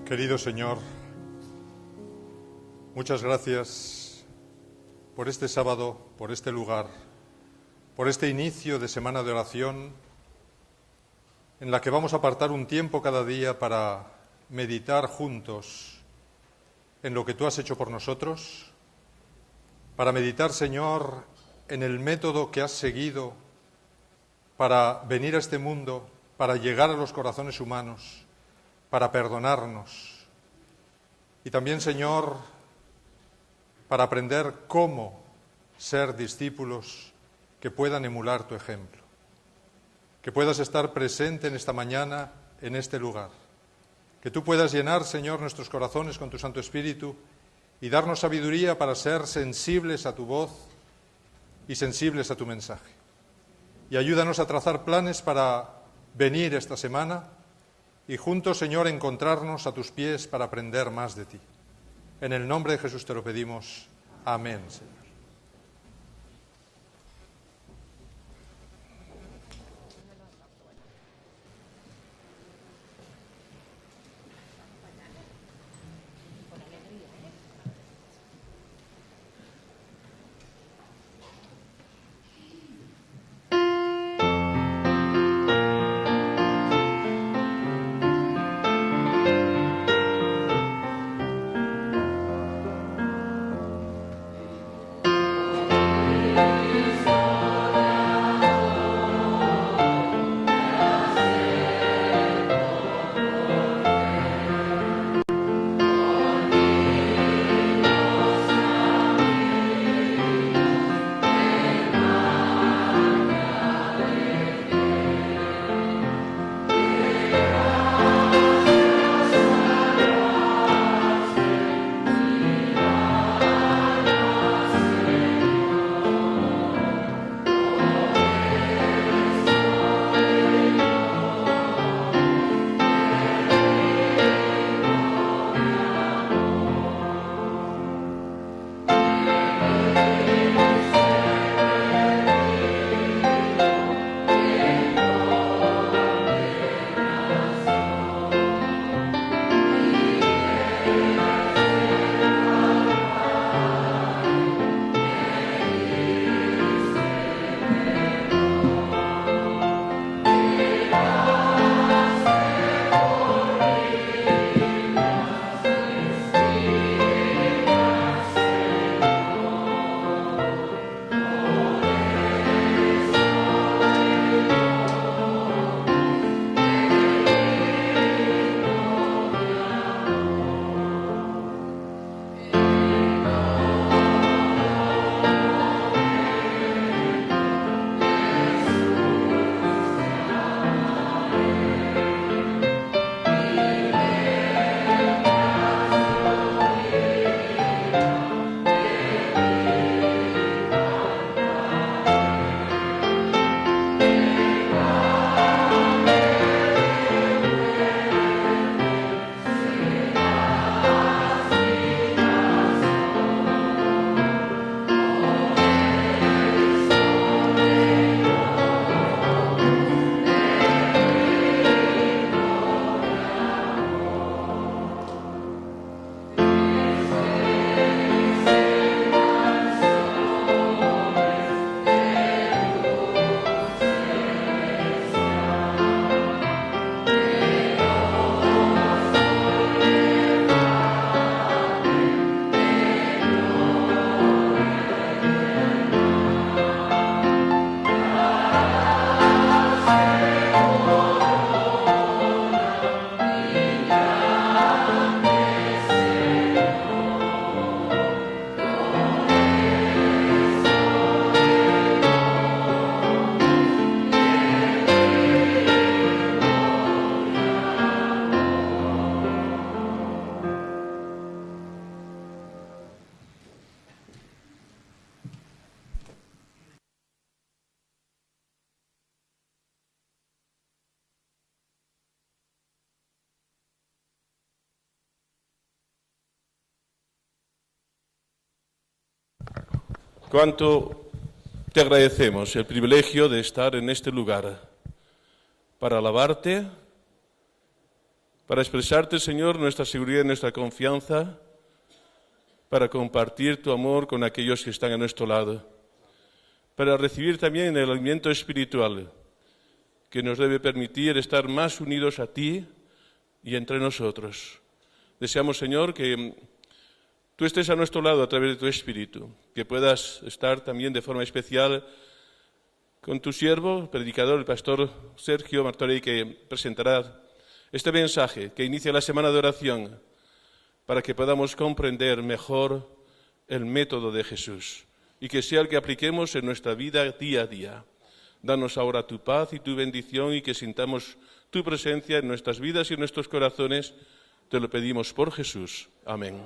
Querido Señor, muchas gracias por este sábado, por este lugar, por este inicio de semana de oración en la que vamos a apartar un tiempo cada día para meditar juntos en lo que tú has hecho por nosotros, para meditar, Señor, en el método que has seguido para venir a este mundo, para llegar a los corazones humanos, para perdonarnos y también, Señor, para aprender cómo ser discípulos que puedan emular tu ejemplo. Que puedas estar presente en esta mañana, en este lugar. Que tú puedas llenar, Señor, nuestros corazones con tu Santo Espíritu y darnos sabiduría para ser sensibles a tu voz y sensibles a tu mensaje. Y ayúdanos a trazar planes para venir esta semana y juntos, Señor, encontrarnos a tus pies para aprender más de ti. En el nombre de Jesús te lo pedimos. Amén, Señor. Cuánto te agradecemos el privilegio de estar en este lugar para alabarte, para expresarte, Señor, nuestra seguridad y nuestra confianza, para compartir tu amor con aquellos que están a nuestro lado, para recibir también el alimento espiritual que nos debe permitir estar más unidos a ti y entre nosotros. Deseamos, Señor, que tú estés a nuestro lado a través de tu Espíritu, que puedas estar también de forma especial con tu siervo, el predicador, el pastor Sergio Martorell, que presentará este mensaje que inicia la semana de oración, para que podamos comprender mejor el método de Jesús y que sea el que apliquemos en nuestra vida día a día. Danos ahora tu paz y tu bendición y que sintamos tu presencia en nuestras vidas y en nuestros corazones. Te lo pedimos por Jesús. Amén.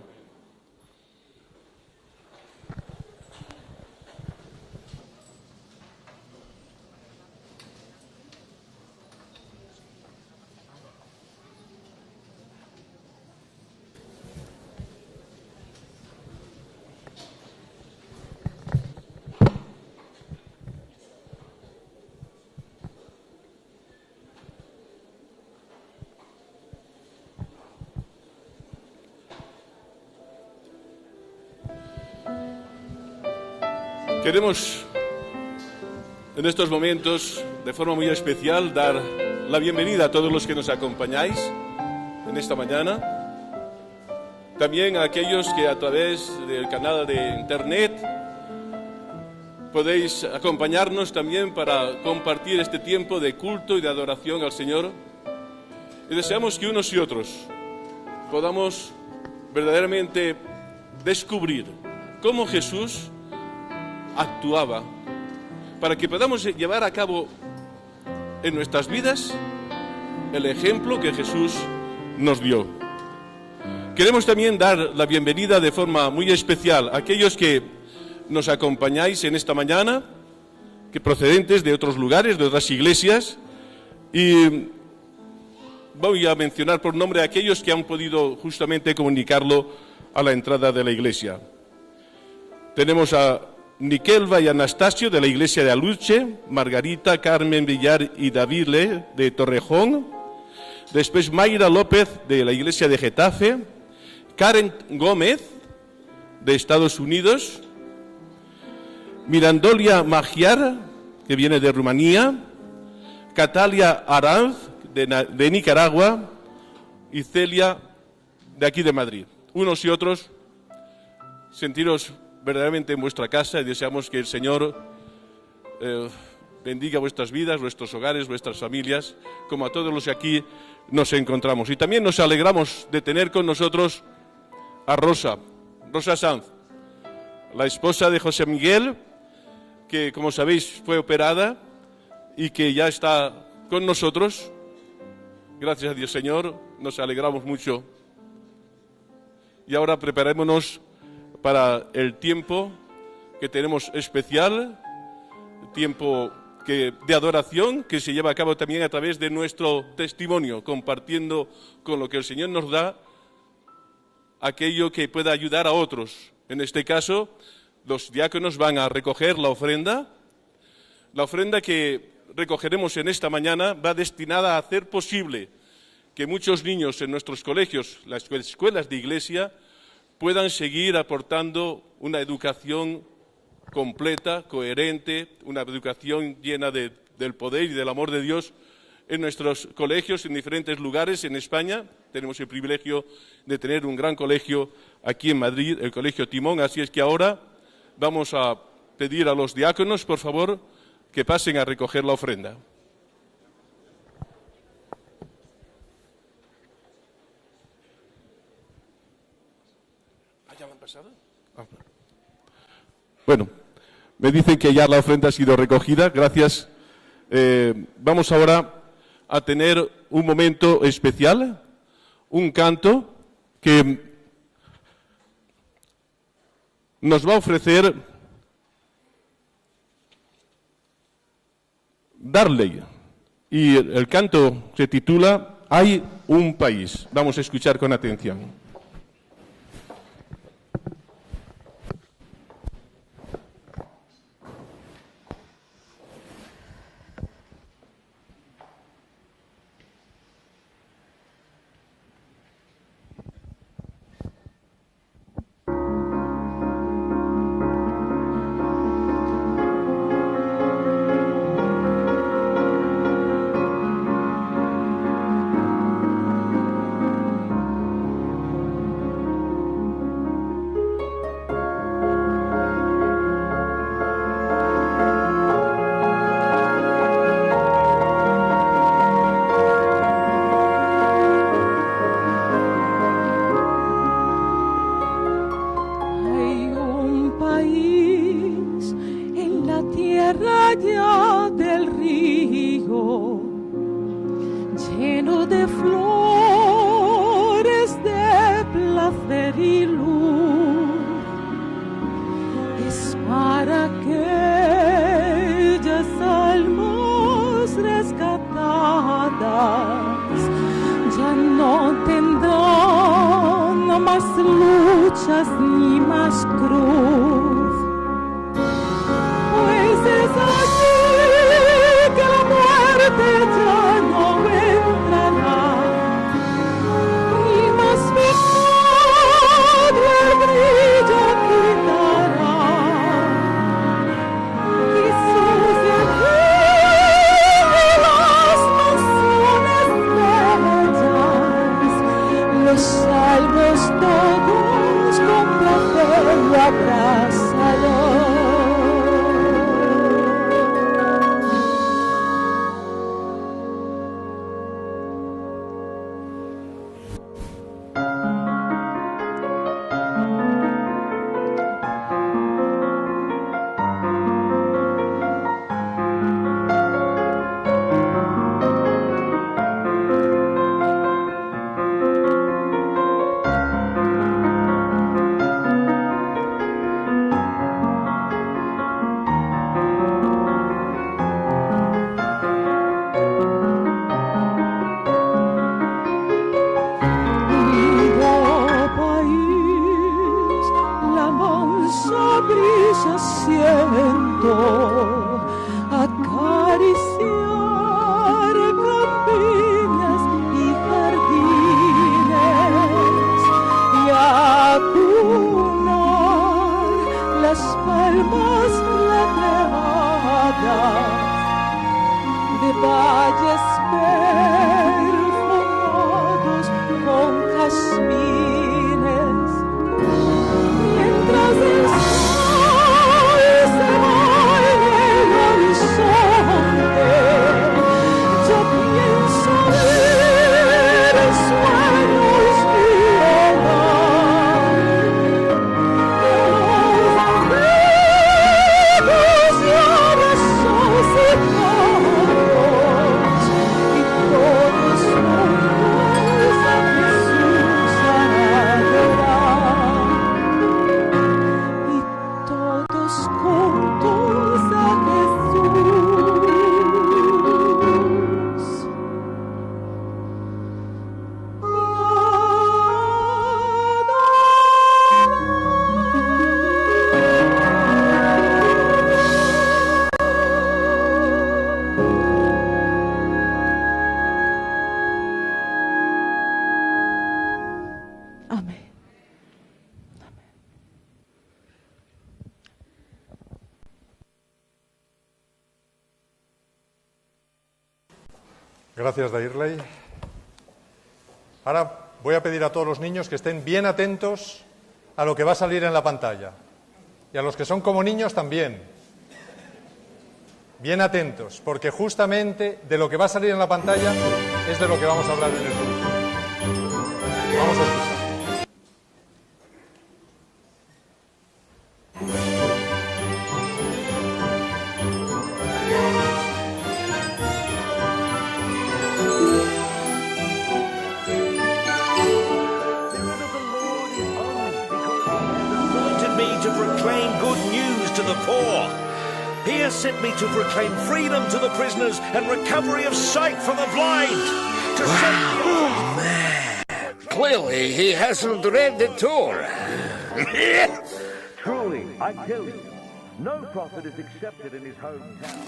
Queremos en estos momentos, de forma muy especial, dar la bienvenida a todos los que nos acompañáis en esta mañana. También a aquellos que a través del canal de Internet podéis acompañarnos también para compartir este tiempo de culto y de adoración al Señor. Y deseamos que unos y otros podamos verdaderamente descubrir cómo Jesús actuaba, para que podamos llevar a cabo en nuestras vidas el ejemplo que Jesús nos dio. Queremos también dar la bienvenida de forma muy especial a aquellos que nos acompañáis en esta mañana, que procedentes de otros lugares, de otras iglesias, y voy a mencionar por nombre a aquellos que han podido justamente comunicarlo a la entrada de la iglesia. Tenemos a Nikelva y Anastasio de la iglesia de Aluche, Margarita, Carmen Villar y David Le de Torrejón, después Mayra López de la iglesia de Getafe, Karen Gómez de Estados Unidos, Mirandolia Magiar, que viene de Rumanía, Catalia Aranz de Nicaragua y Celia de aquí de Madrid. Unos y otros, sentiros verdaderamente en vuestra casa y deseamos que el Señor bendiga vuestras vidas, vuestros hogares, vuestras familias, como a todos los que aquí nos encontramos. Y también nos alegramos de tener con nosotros a Rosa Sanz, la esposa de José Miguel, que como sabéis fue operada y que ya está con nosotros. Gracias a Dios, Señor, nos alegramos mucho. Y ahora preparémonos para el tiempo que tenemos especial, tiempo de adoración que se lleva a cabo también a través de nuestro testimonio, compartiendo con lo que el Señor nos da aquello que pueda ayudar a otros. En este caso, los diáconos van a recoger la ofrenda que recogeremos en esta mañana va destinada a hacer posible que muchos niños en nuestros colegios, las escuelas de iglesia, puedan seguir aportando una educación completa, coherente, una educación llena del poder y del amor de Dios en nuestros colegios en diferentes lugares en España. Tenemos el privilegio de tener un gran colegio aquí en Madrid, el Colegio Timón, así es que ahora vamos a pedir a los diáconos, por favor, que pasen a recoger la ofrenda. ¿Ya han pasado? Bueno, me dicen que ya la ofrenda ha sido recogida, gracias. Vamos ahora a tener un momento especial, un canto que nos va a ofrecer Darley. Y el canto se titula Hay un país. Vamos a escuchar con atención. la tierra ya del río, lleno de flores de placer y luz, es para aquellas almas rescatadas, ya no tendrán más luchas ni más cruz, pues es allí que la muerte ya no entrará, ni más pecado el brillo quitará. Jesús de aquí de las mansiones bellas, los salvos todos con placer lo abrazarán. Brisa siento acariciar campiñas y jardines y acunar las palmas labradas de valles perfumados con jazmines, mientras el yo pienso ver en sueños mi hogar, amigos y resucitados, y todos juntos a Jesús adorar, y todos juntos a Jesús. Amén. Gracias, Dairley. Ahora voy a pedir a todos los niños que estén bien atentos a lo que va a salir en la pantalla. Y a los que son como niños también. Bien atentos, porque justamente de lo que va a salir en la pantalla es de lo que vamos a hablar en el grupo. Vamos a escuchar. He has sent me to proclaim freedom to the prisoners and recovery of sight for the blind. To Oh, man. Clearly, he hasn't read the Torah. Truly, I tell you, no prophet is accepted in his hometown.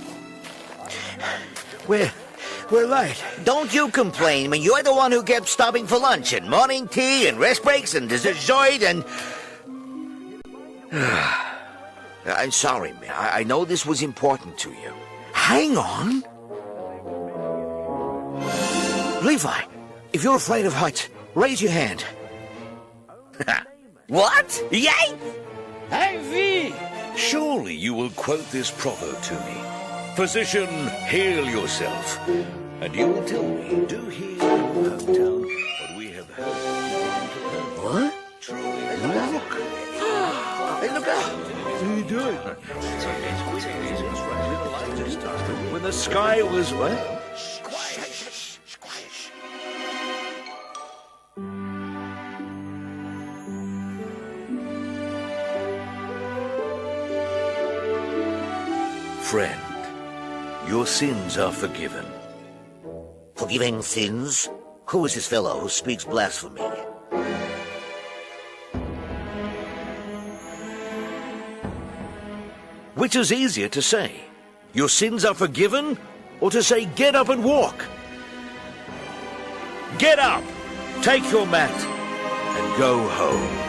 We're late. Don't you complain when you're the one who kept stopping for lunch and morning tea and rest breaks and dessert and... I'm sorry, man. I know this was important to you. Hang on. Levi, if you're afraid of heights, raise your hand. What? Yay! Ivy! Surely you will quote this proverb to me. Physician, heal yourself. And you will tell me, do here in your hometown what we have heard. What? Truly, Look. Hey, look out. what are you doing? When the sky was, well, friend, your sins are forgiven. Forgiving sins? Who is this fellow who speaks blasphemy? Which is easier to say? Your sins are forgiven? Or to say, get up and walk? Get up, take your mat, and go home.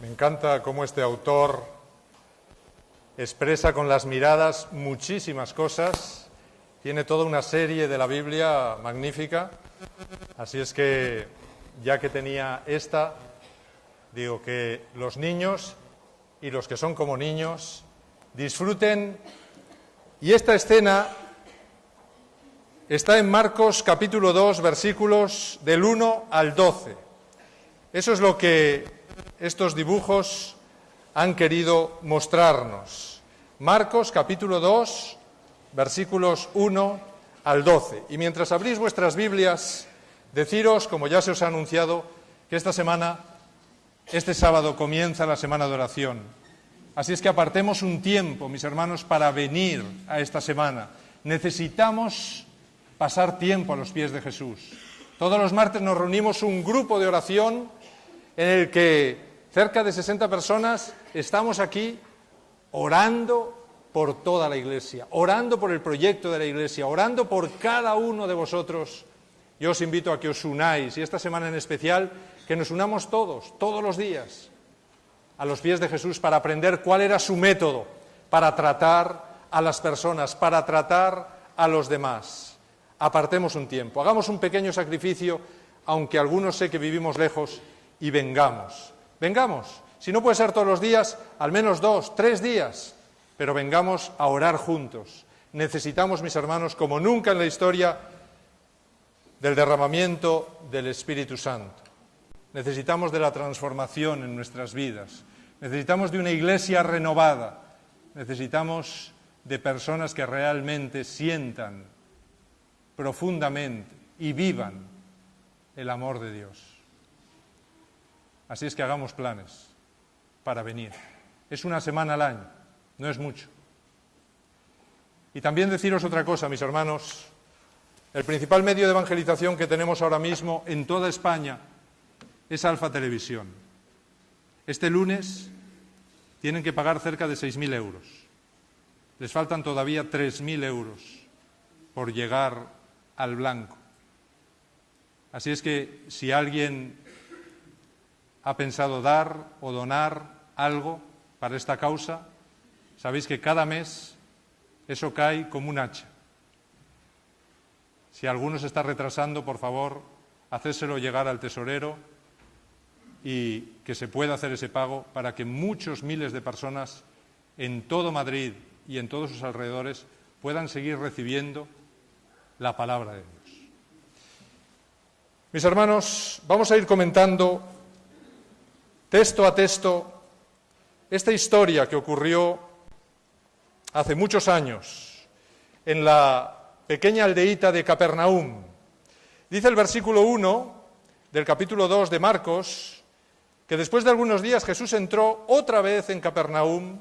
Me encanta cómo este autor expresa con las miradas muchísimas cosas. Tiene toda una serie de la Biblia magnífica. Así es que, ya que tenía esta, digo que los niños y los que son como niños disfruten. Y esta escena está en Marcos capítulo 2, versículos del 1 al 12. Eso es lo que estos dibujos han querido mostrarnos. Marcos capítulo 2, versículos 1 al 12. Y mientras abrís vuestras Biblias, deciros, como ya se os ha anunciado, que esta semana, este sábado, comienza la semana de oración. Así es que apartemos un tiempo, mis hermanos, para venir a esta semana. Necesitamos pasar tiempo a los pies de Jesús. Todos los martes nos reunimos un grupo de oración en el que cerca de 60 personas estamos aquí orando por toda la Iglesia, orando por el proyecto de la Iglesia, orando por cada uno de vosotros. Yo os invito a que os unáis, y esta semana en especial, que nos unamos todos los días, a los pies de Jesús para aprender cuál era su método para tratar a las personas, para tratar a los demás. Apartemos un tiempo, hagamos un pequeño sacrificio, aunque algunos sé que vivimos lejos, y vengamos. Vengamos, si no puede ser todos los días, al menos 2, 3 días, pero vengamos a orar juntos. Necesitamos, mis hermanos, como nunca en la historia, del derramamiento del Espíritu Santo. Necesitamos de la transformación en nuestras vidas. Necesitamos de una iglesia renovada. Necesitamos de personas que realmente sientan profundamente y vivan el amor de Dios. Así es que hagamos planes para venir. Es una semana al año, no es mucho. Y también deciros otra cosa, mis hermanos. El principal medio de evangelización que tenemos ahora mismo en toda España es Alfa Televisión. Este lunes tienen que pagar cerca de 6.000 euros. Les faltan todavía 3.000 euros por llegar al blanco. Así es que si alguien ha pensado dar o donar algo para esta causa, sabéis que cada mes eso cae como un hacha. Si alguno se está retrasando, por favor, hacérselo llegar al tesorero y que se pueda hacer ese pago para que muchos miles de personas en todo Madrid y en todos sus alrededores puedan seguir recibiendo la palabra de Dios. Mis hermanos, vamos a ir comentando texto a texto esta historia que ocurrió hace muchos años en la pequeña aldeíta de Capernaum. Dice el versículo 1 del capítulo 2 de Marcos que después de algunos días Jesús entró otra vez en Capernaum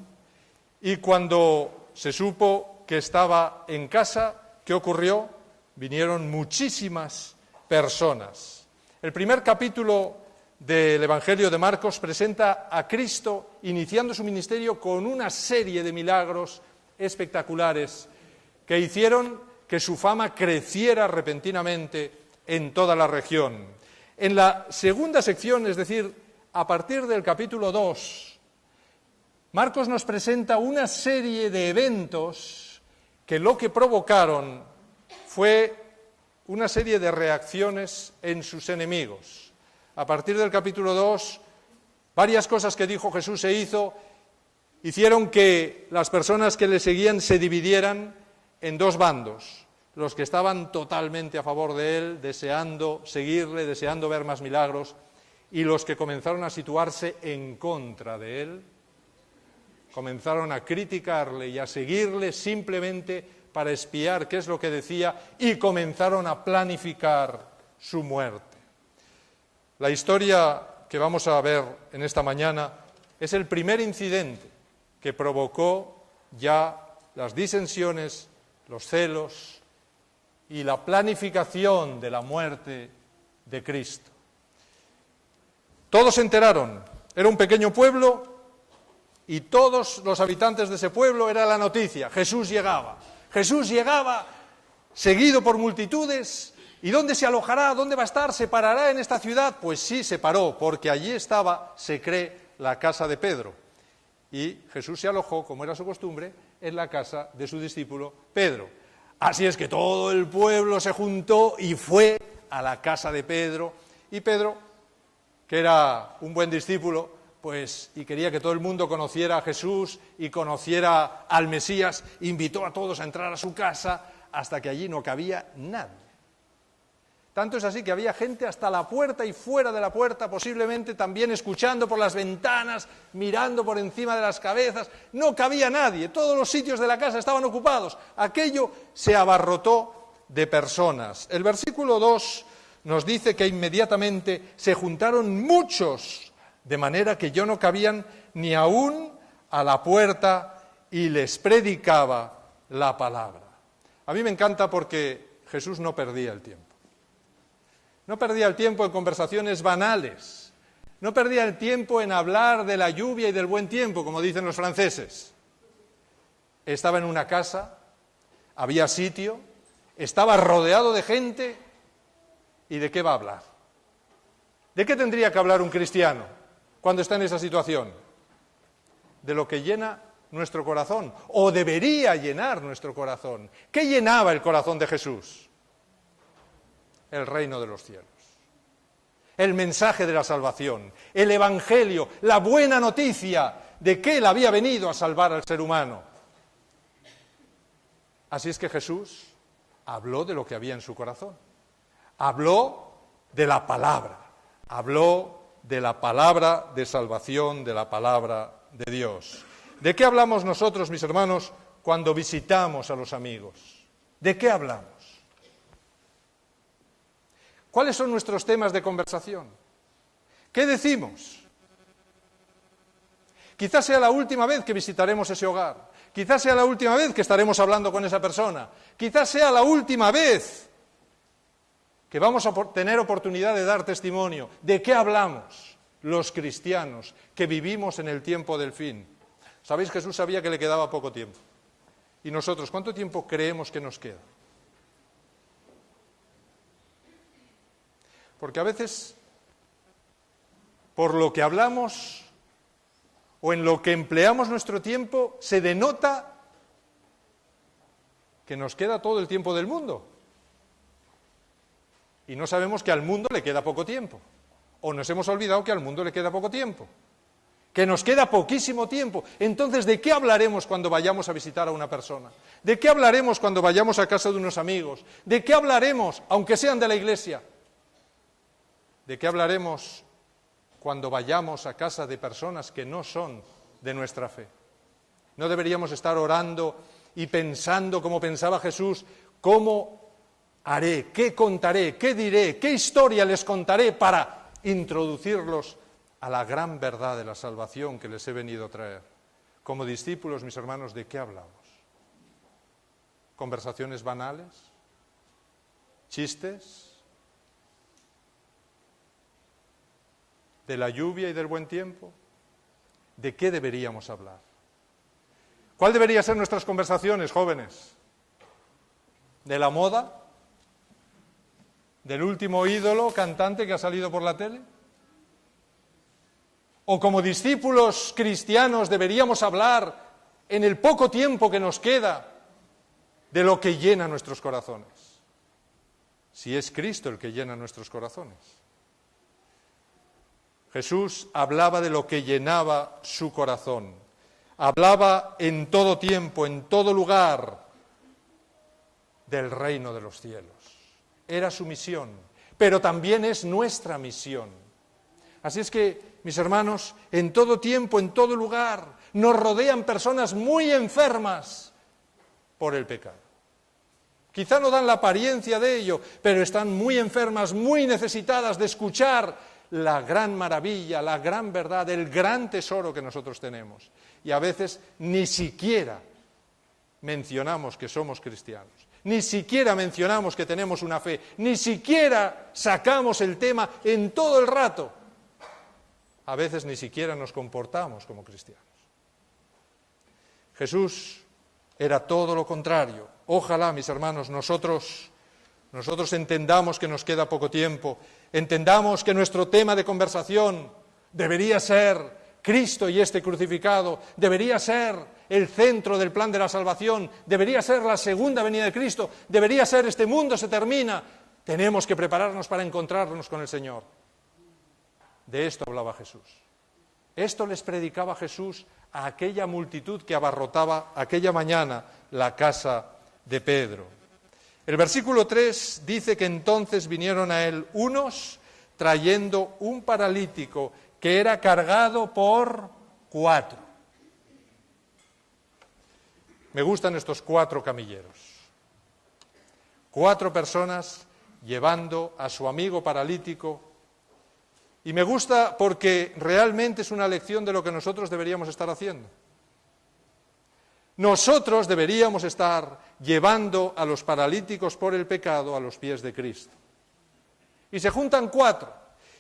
y cuando se supo que estaba en casa, ¿qué ocurrió? Vinieron muchísimas personas. El primer capítulo del Evangelio de Marcos presenta a Cristo iniciando su ministerio con una serie de milagros espectaculares que hicieron que su fama creciera repentinamente en toda la región. En la segunda sección, es decir, a partir del capítulo 2, Marcos nos presenta una serie de eventos que lo que provocaron fue una serie de reacciones en sus enemigos. A partir del capítulo 2, varias cosas que dijo Jesús e hicieron que las personas que le seguían se dividieran en dos bandos: los que estaban totalmente a favor de él, deseando seguirle, deseando ver más milagros, y los que comenzaron a situarse en contra de él, comenzaron a criticarle y a seguirle simplemente para espiar qué es lo que decía, y comenzaron a planificar su muerte. La historia que vamos a ver en esta mañana es el primer incidente que provocó ya las disensiones, los celos y la planificación de la muerte de Cristo. Todos se enteraron, era un pequeño pueblo y todos los habitantes de ese pueblo era la noticia: Jesús llegaba seguido por multitudes. ¿Y dónde se alojará? ¿Dónde va a estar? ¿Se parará en esta ciudad? Pues sí, se paró, porque allí estaba, se cree, la casa de Pedro. Y Jesús se alojó, como era su costumbre, en la casa de su discípulo Pedro. Así es que todo el pueblo se juntó y fue a la casa de Pedro. Y Pedro, que era un buen discípulo, pues, y quería que todo el mundo conociera a Jesús y conociera al Mesías, invitó a todos a entrar a su casa hasta que allí no cabía nadie. Tanto es así que había gente hasta la puerta y fuera de la puerta, posiblemente también escuchando por las ventanas, mirando por encima de las cabezas. No cabía nadie, todos los sitios de la casa estaban ocupados. Aquello se abarrotó de personas. El versículo 2 nos dice que inmediatamente se juntaron muchos, de manera que ya no cabían ni aún a la puerta, y les predicaba la palabra. A mí me encanta porque Jesús no perdía el tiempo. No perdía el tiempo en conversaciones banales, no perdía el tiempo en hablar de la lluvia y del buen tiempo, como dicen los franceses. Estaba en una casa, había sitio, estaba rodeado de gente, ¿y de qué va a hablar? ¿De qué tendría que hablar un cristiano cuando está en esa situación? De lo que llena nuestro corazón, o debería llenar nuestro corazón. ¿Qué llenaba el corazón de Jesús? El reino de los cielos, el mensaje de la salvación, el evangelio, la buena noticia de que Él había venido a salvar al ser humano. Así es que Jesús habló de lo que había en su corazón, habló de la palabra de salvación, de la palabra de Dios. ¿De qué hablamos nosotros, mis hermanos, cuando visitamos a los amigos? ¿De qué hablamos? ¿Cuáles son nuestros temas de conversación? ¿Qué decimos? Quizás sea la última vez que visitaremos ese hogar. Quizás sea la última vez que estaremos hablando con esa persona. Quizás sea la última vez que vamos a tener oportunidad de dar testimonio. ¿De qué hablamos los cristianos que vivimos en el tiempo del fin? ¿Sabéis? Jesús sabía que le quedaba poco tiempo. ¿Y nosotros cuánto tiempo creemos que nos queda? Porque a veces, por lo que hablamos o en lo que empleamos nuestro tiempo, se denota que nos queda todo el tiempo del mundo. Y no sabemos que al mundo le queda poco tiempo. O nos hemos olvidado que al mundo le queda poco tiempo. Que nos queda poquísimo tiempo. Entonces, ¿de qué hablaremos cuando vayamos a visitar a una persona? ¿De qué hablaremos cuando vayamos a casa de unos amigos? ¿De qué hablaremos, aunque sean de la iglesia? ¿De qué hablaremos cuando vayamos a casa de personas que no son de nuestra fe? ¿No deberíamos estar orando y pensando como pensaba Jesús? ¿Cómo haré? ¿Qué contaré? ¿Qué diré? ¿Qué historia les contaré para introducirlos a la gran verdad de la salvación que les he venido a traer? Como discípulos, mis hermanos, ¿de qué hablamos? ¿Conversaciones banales? ¿Chistes? ¿De la lluvia y del buen tiempo? ¿De qué deberíamos hablar? ¿Cuál debería ser nuestras conversaciones, jóvenes? de la moda, del último ídolo cantante que ha salido por la tele? ¿O como discípulos cristianos deberíamos hablar en el poco tiempo que nos queda de lo que llena nuestros corazones? Si es Cristo el que llena nuestros corazones. Jesús hablaba de lo que llenaba su corazón. Hablaba en todo tiempo, en todo lugar, del reino de los cielos. Era su misión, pero también es nuestra misión. Así es que, mis hermanos, en todo tiempo, en todo lugar, nos rodean personas muy enfermas por el pecado. Quizá no dan la apariencia de ello, pero están muy enfermas, muy necesitadas de escuchar la gran maravilla, la gran verdad, el gran tesoro que nosotros tenemos. Y a veces ni siquiera mencionamos que somos cristianos, ni siquiera mencionamos que tenemos una fe, ni siquiera sacamos el tema en todo el rato. A veces ni siquiera nos comportamos como cristianos. Jesús era todo lo contrario. Ojalá, mis hermanos, nosotros entendamos que nos queda poco tiempo, entendamos que nuestro tema de conversación debería ser Cristo y este crucificado, debería ser el centro del plan de la salvación, debería ser la segunda venida de Cristo, debería ser este mundo se termina, tenemos que prepararnos para encontrarnos con el Señor. De esto hablaba Jesús. Esto les predicaba Jesús a aquella multitud que abarrotaba aquella mañana la casa de Pedro. El versículo 3 dice que entonces vinieron a él unos trayendo un paralítico que era cargado por 4. Me gustan estos 4 camilleros. 4 personas llevando a su amigo paralítico. Y me gusta porque realmente es una lección de lo que nosotros deberíamos estar haciendo. Nosotros deberíamos estar llevando a los paralíticos por el pecado a los pies de Cristo. Y se juntan 4.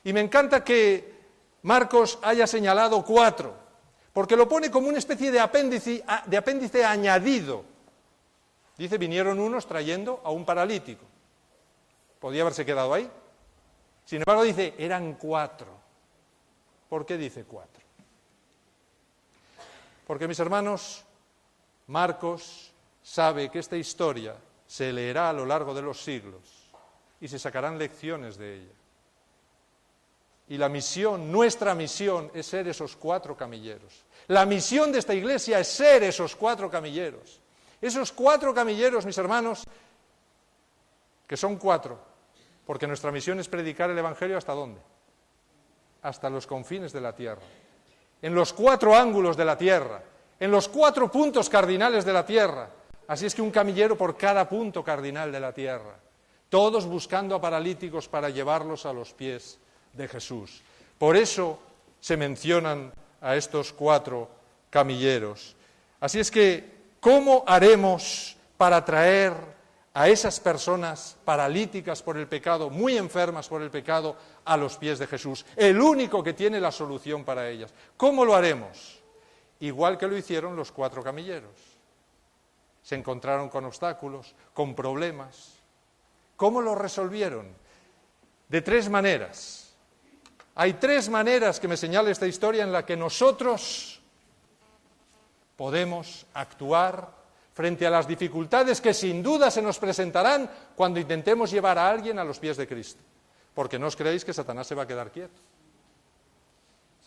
Y me encanta que Marcos haya señalado 4, porque lo pone como una especie de apéndice añadido. Dice, vinieron unos trayendo a un paralítico. Podía haberse quedado ahí. Sin embargo, dice, eran 4. ¿Por qué dice 4? Porque, mis hermanos, Marcos sabe que esta historia se leerá a lo largo de los siglos y se sacarán lecciones de ella. Y la misión, nuestra misión, es ser esos 4 camilleros. La misión de esta iglesia es ser esos 4 camilleros. Esos 4 camilleros, mis hermanos, que son 4, porque nuestra misión es predicar el Evangelio ¿hasta dónde? Hasta los confines de la tierra. En los 4 ángulos de la tierra, en los 4 puntos cardinales de la tierra. Así es que un camillero por cada punto cardinal de la tierra. Todos buscando a paralíticos para llevarlos a los pies de Jesús. Por eso se mencionan a estos 4 camilleros. Así es que, ¿cómo haremos para traer a esas personas paralíticas por el pecado, muy enfermas por el pecado, a los pies de Jesús? El único que tiene la solución para ellas. ¿Cómo lo haremos? Igual que lo hicieron los 4 camilleros. Se encontraron con obstáculos, con problemas. ¿Cómo lo resolvieron? De 3 maneras. Hay 3 maneras que me señala esta historia en la que nosotros podemos actuar frente a las dificultades que sin duda se nos presentarán cuando intentemos llevar a alguien a los pies de Cristo. Porque no os creéis que Satanás se va a quedar quieto.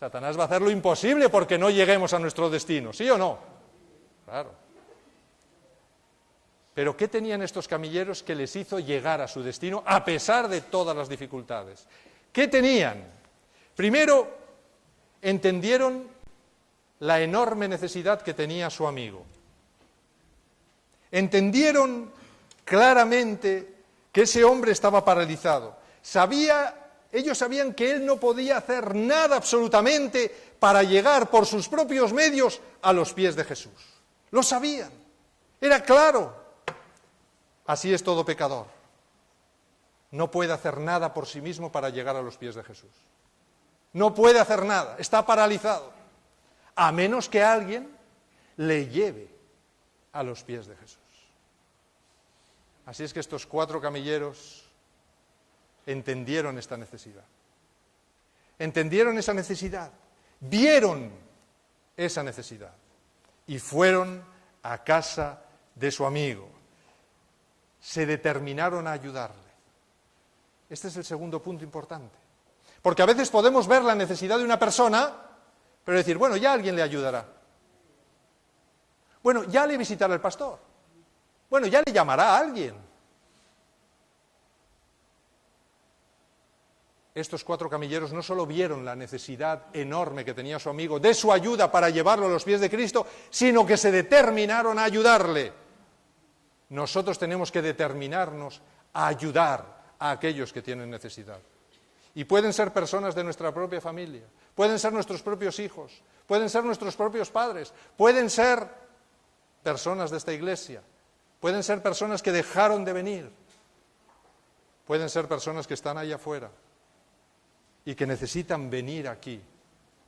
Satanás va a hacer lo imposible porque no lleguemos a nuestro destino, ¿sí o no? Claro. Pero ¿qué tenían estos camilleros que les hizo llegar a su destino a pesar de todas las dificultades? ¿Qué tenían? Primero, entendieron la enorme necesidad que tenía su amigo. Entendieron claramente que ese hombre estaba paralizado. Ellos sabían que él no podía hacer nada absolutamente para llegar por sus propios medios a los pies de Jesús. Lo sabían. Era claro. Así es todo pecador. No puede hacer nada por sí mismo para llegar a los pies de Jesús. No puede hacer nada. Está paralizado. A menos que alguien le lleve a los pies de Jesús. Así es que estos 4 camilleros entendieron esta necesidad. Entendieron esa necesidad, vieron esa necesidad y fueron a casa de su amigo. Se determinaron a ayudarle. Este es el segundo punto importante. Porque a veces podemos ver la necesidad de una persona, pero decir, bueno, ya alguien le ayudará. Bueno, ya le visitará el pastor. Bueno, ya le llamará a alguien. Estos 4 camilleros no solo vieron la necesidad enorme que tenía su amigo de su ayuda para llevarlo a los pies de Cristo, sino que se determinaron a ayudarle. Nosotros tenemos que determinarnos a ayudar a aquellos que tienen necesidad. Y pueden ser personas de nuestra propia familia, pueden ser nuestros propios hijos, pueden ser nuestros propios padres, pueden ser personas de esta iglesia, pueden ser personas que dejaron de venir, pueden ser personas que están allá afuera y que necesitan venir aquí,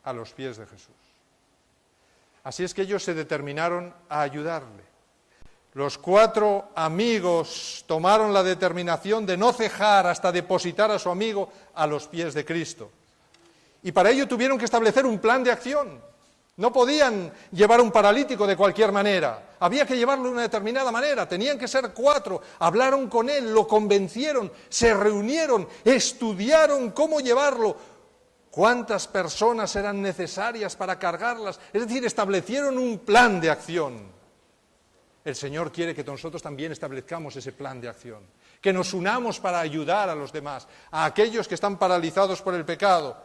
a los pies de Jesús. Así es que ellos se determinaron a ayudarle. Los 4 amigos tomaron la determinación de no cejar hasta depositar a su amigo a los pies de Cristo. Y para ello tuvieron que establecer un plan de acción. No podían llevar a un paralítico de cualquier manera. Había que llevarlo de una determinada manera. Tenían que ser 4. Hablaron con él, lo convencieron, se reunieron, estudiaron cómo llevarlo. ¿Cuántas personas eran necesarias para cargarlas? Es decir, establecieron un plan de acción. El Señor quiere que nosotros también establezcamos ese plan de acción. Que nos unamos para ayudar a los demás, a aquellos que están paralizados por el pecado.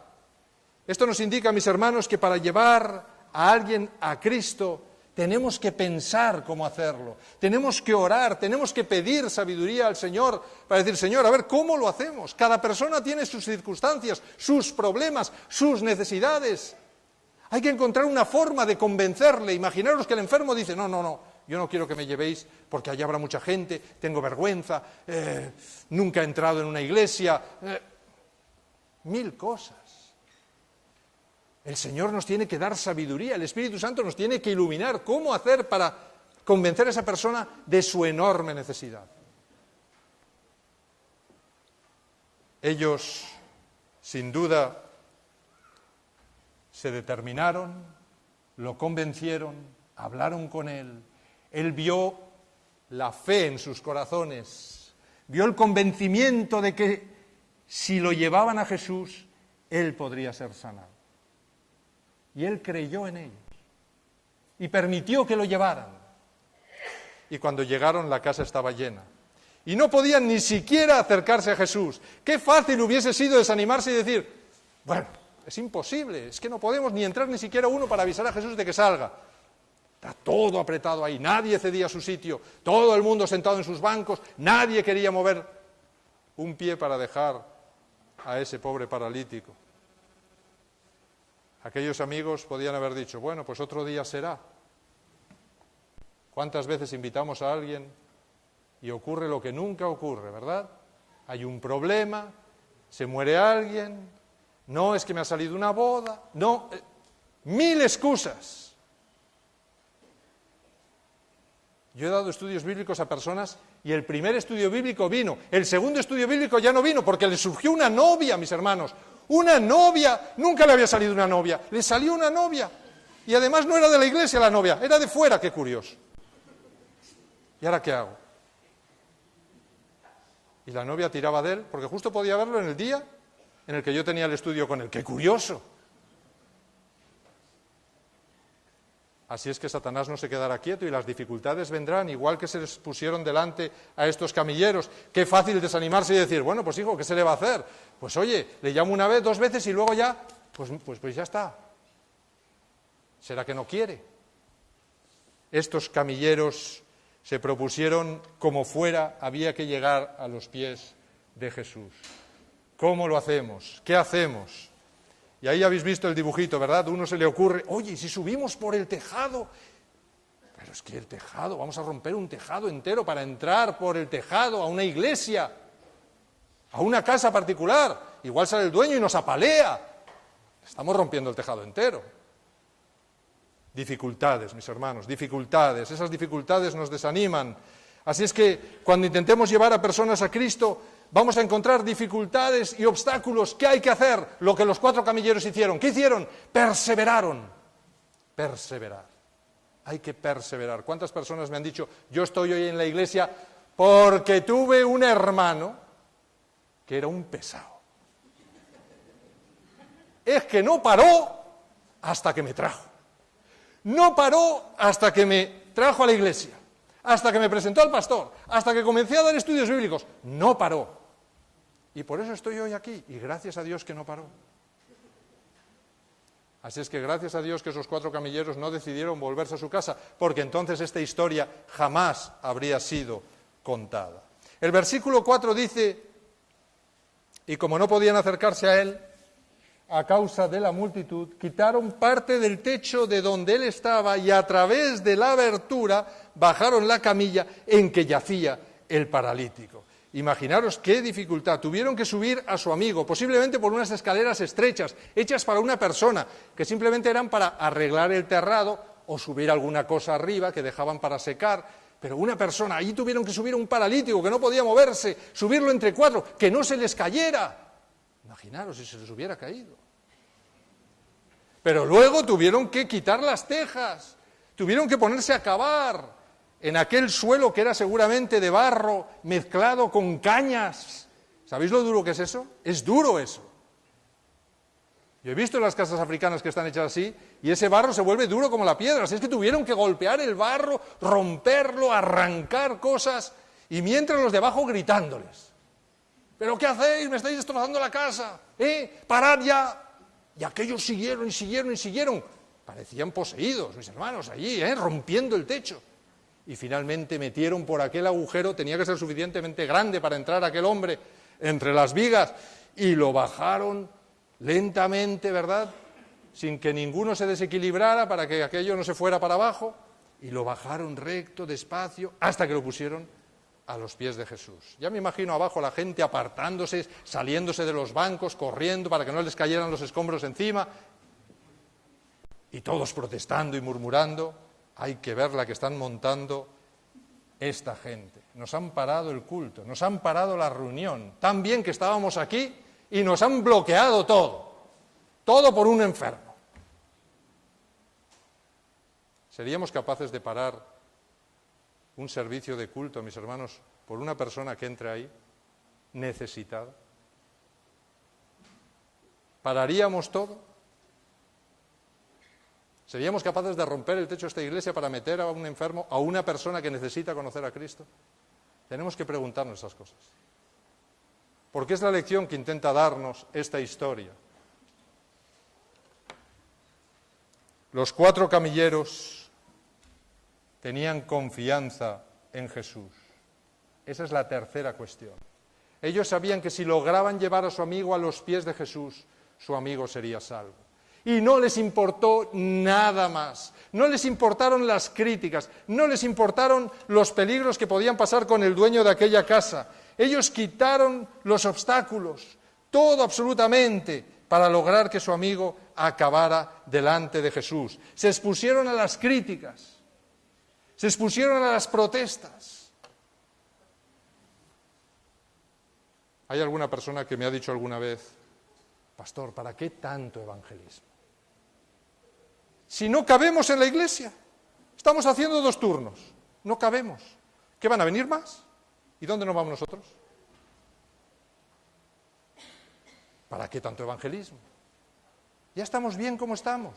Esto nos indica, mis hermanos, que para llevar a alguien a Cristo tenemos que pensar cómo hacerlo, tenemos que orar, tenemos que pedir sabiduría al Señor para decir, Señor, a ver, ¿cómo lo hacemos? Cada persona tiene sus circunstancias, sus problemas, sus necesidades. Hay que encontrar una forma de convencerle. Imaginaros que el enfermo dice, no, yo no quiero que me llevéis porque allá habrá mucha gente, tengo vergüenza, nunca he entrado en una iglesia, 1000 cosas. El Señor nos tiene que dar sabiduría, el Espíritu Santo nos tiene que iluminar cómo hacer para convencer a esa persona de su enorme necesidad. Ellos, sin duda, se determinaron, lo convencieron, hablaron con él. Él vio la fe en sus corazones, vio el convencimiento de que si lo llevaban a Jesús, él podría ser sanado. Y él creyó en ellos y permitió que lo llevaran. Y cuando llegaron, la casa estaba llena. Y no podían ni siquiera acercarse a Jesús. Qué fácil hubiese sido desanimarse y decir, bueno, es imposible, es que no podemos ni entrar ni siquiera uno para avisar a Jesús de que salga. Está todo apretado ahí, nadie cedía su sitio, todo el mundo sentado en sus bancos, nadie quería mover un pie para dejar a ese pobre paralítico. Aquellos amigos podían haber dicho, bueno, pues otro día será. ¿Cuántas veces invitamos a alguien y ocurre lo que nunca ocurre, verdad? Hay un problema, se muere alguien, no es que me ha salido una boda, no, 1000 excusas. Yo he dado estudios bíblicos a personas y el primer estudio bíblico vino, el segundo estudio bíblico ya no vino porque le surgió una novia, mis hermanos. Una novia, nunca le había salido una novia, le salió una novia. Y además no era de la iglesia la novia, era de fuera, qué curioso. ¿Y ahora qué hago? Y la novia tiraba de él, porque justo podía verlo en el día en el que yo tenía el estudio con él. ¡Qué curioso! Así es que Satanás no se quedará quieto y las dificultades vendrán, igual que se les pusieron delante a estos camilleros. Qué fácil desanimarse y decir, bueno, pues hijo, ¿qué se le va a hacer? Pues oye, le llamo una vez, 2 veces y luego ya, pues ya está. ¿Será que no quiere? Estos camilleros se propusieron, como fuera, había que llegar a los pies de Jesús. ¿Cómo lo hacemos? ¿Qué hacemos? Y ahí habéis visto el dibujito, ¿verdad? Uno se le ocurre, oye, ¿y si subimos por el tejado? Pero es que el tejado, vamos a romper un tejado entero para entrar por el tejado a una iglesia, a una casa particular. Igual sale el dueño y nos apalea. Estamos rompiendo el tejado entero. Dificultades, mis hermanos, dificultades. Esas dificultades nos desaniman. Así es que cuando intentemos llevar a personas a Cristo, vamos a encontrar dificultades y obstáculos. ¿Qué hay que hacer? Lo que los 4 camilleros hicieron. ¿Qué hicieron? Perseveraron. Perseverar. Hay que perseverar. ¿Cuántas personas me han dicho, yo estoy hoy en la iglesia porque tuve un hermano que era un pesado? Es que no paró hasta que me trajo. No paró hasta que me trajo a la iglesia, hasta que me presentó al pastor, hasta que comencé a dar estudios bíblicos. No paró. Y por eso estoy hoy aquí, y gracias a Dios que no paró. Así es que gracias a Dios que esos 4 camilleros no decidieron volverse a su casa, porque entonces esta historia jamás habría sido contada. El versículo 4 dice, y como no podían acercarse a él, a causa de la multitud, quitaron parte del techo de donde él estaba y a través de la abertura bajaron la camilla en que yacía el paralítico. Imaginaros qué dificultad. Tuvieron que subir a su amigo, posiblemente por unas escaleras estrechas, hechas para una persona, que simplemente eran para arreglar el terrado o subir alguna cosa arriba que dejaban para secar. Pero una persona, allí tuvieron que subir a un paralítico que no podía moverse, subirlo entre 4, que no se les cayera. Imaginaros si se les hubiera caído. Pero luego tuvieron que quitar las tejas, tuvieron que ponerse a cavar en aquel suelo que era seguramente de barro mezclado con cañas. ¿Sabéis lo duro que es eso? Es duro eso. Yo he visto las casas africanas que están hechas así y ese barro se vuelve duro como la piedra. Así es que tuvieron que golpear el barro, romperlo, arrancar cosas y mientras los de abajo gritándoles. ¿Pero qué hacéis? Me estáis destrozando la casa. ¡Parad ya! Y aquellos siguieron y siguieron y siguieron. Parecían poseídos, mis hermanos, allí, rompiendo el techo. Y finalmente metieron por aquel agujero, tenía que ser suficientemente grande para entrar aquel hombre entre las vigas, y lo bajaron lentamente, ¿verdad? Sin que ninguno se desequilibrara para que aquello no se fuera para abajo, y lo bajaron recto, despacio, hasta que lo pusieron a los pies de Jesús. Ya me imagino abajo la gente apartándose, saliéndose de los bancos, corriendo para que no les cayeran los escombros encima, y todos protestando y murmurando. Hay que ver la que están montando esta gente. Nos han parado el culto, nos han parado la reunión, tan bien que estábamos aquí y nos han bloqueado todo por un enfermo. ¿Seríamos capaces de parar un servicio de culto, mis hermanos, por una persona que entre ahí, necesitada? ¿Pararíamos todo? ¿Seríamos capaces de romper el techo de esta iglesia para meter a un enfermo, a una persona que necesita conocer a Cristo? Tenemos que preguntarnos esas cosas. Porque es la lección que intenta darnos esta historia. Los 4 camilleros tenían confianza en Jesús. Esa es la tercera cuestión. Ellos sabían que si lograban llevar a su amigo a los pies de Jesús, su amigo sería salvo. Y no les importó nada más. No les importaron las críticas, no les importaron los peligros que podían pasar con el dueño de aquella casa. Ellos quitaron los obstáculos, todo absolutamente, para lograr que su amigo acabara delante de Jesús. Se expusieron a las críticas, se expusieron a las protestas. Hay alguna persona que me ha dicho alguna vez, pastor, ¿para qué tanto evangelismo? Si no cabemos en la iglesia, estamos haciendo 2 turnos, no cabemos. ¿Qué van a venir más? ¿Y dónde nos vamos nosotros? ¿Para qué tanto evangelismo? Ya estamos bien como estamos.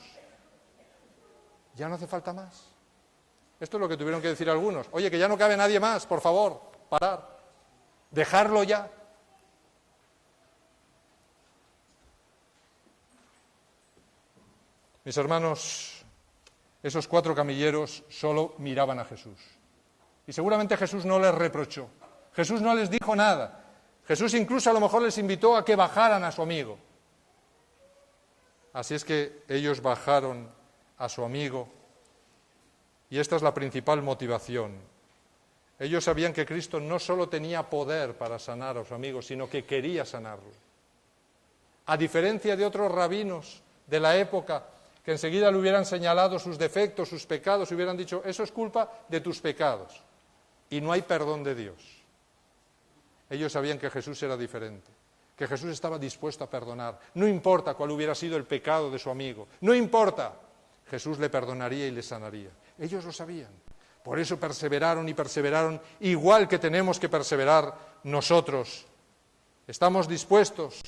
Ya no hace falta más. Esto es lo que tuvieron que decir algunos. Oye, que ya no cabe nadie más, por favor, parar. Dejarlo ya. Mis hermanos, esos 4 camilleros solo miraban a Jesús. Y seguramente Jesús no les reprochó. Jesús no les dijo nada. Jesús incluso a lo mejor les invitó a que bajaran a su amigo. Así es que ellos bajaron a su amigo. Y esta es la principal motivación. Ellos sabían que Cristo no solo tenía poder para sanar a su amigo, sino que quería sanarlo. A diferencia de otros rabinos de la época, que enseguida le hubieran señalado sus defectos, sus pecados, y hubieran dicho, eso es culpa de tus pecados. y no hay perdón de Dios. Ellos sabían que Jesús era diferente, que Jesús estaba dispuesto a perdonar. No importa cuál hubiera sido el pecado de su amigo, no importa, Jesús le perdonaría y le sanaría. Ellos lo sabían. Por eso perseveraron y perseveraron, igual que tenemos que perseverar nosotros. Estamos dispuestos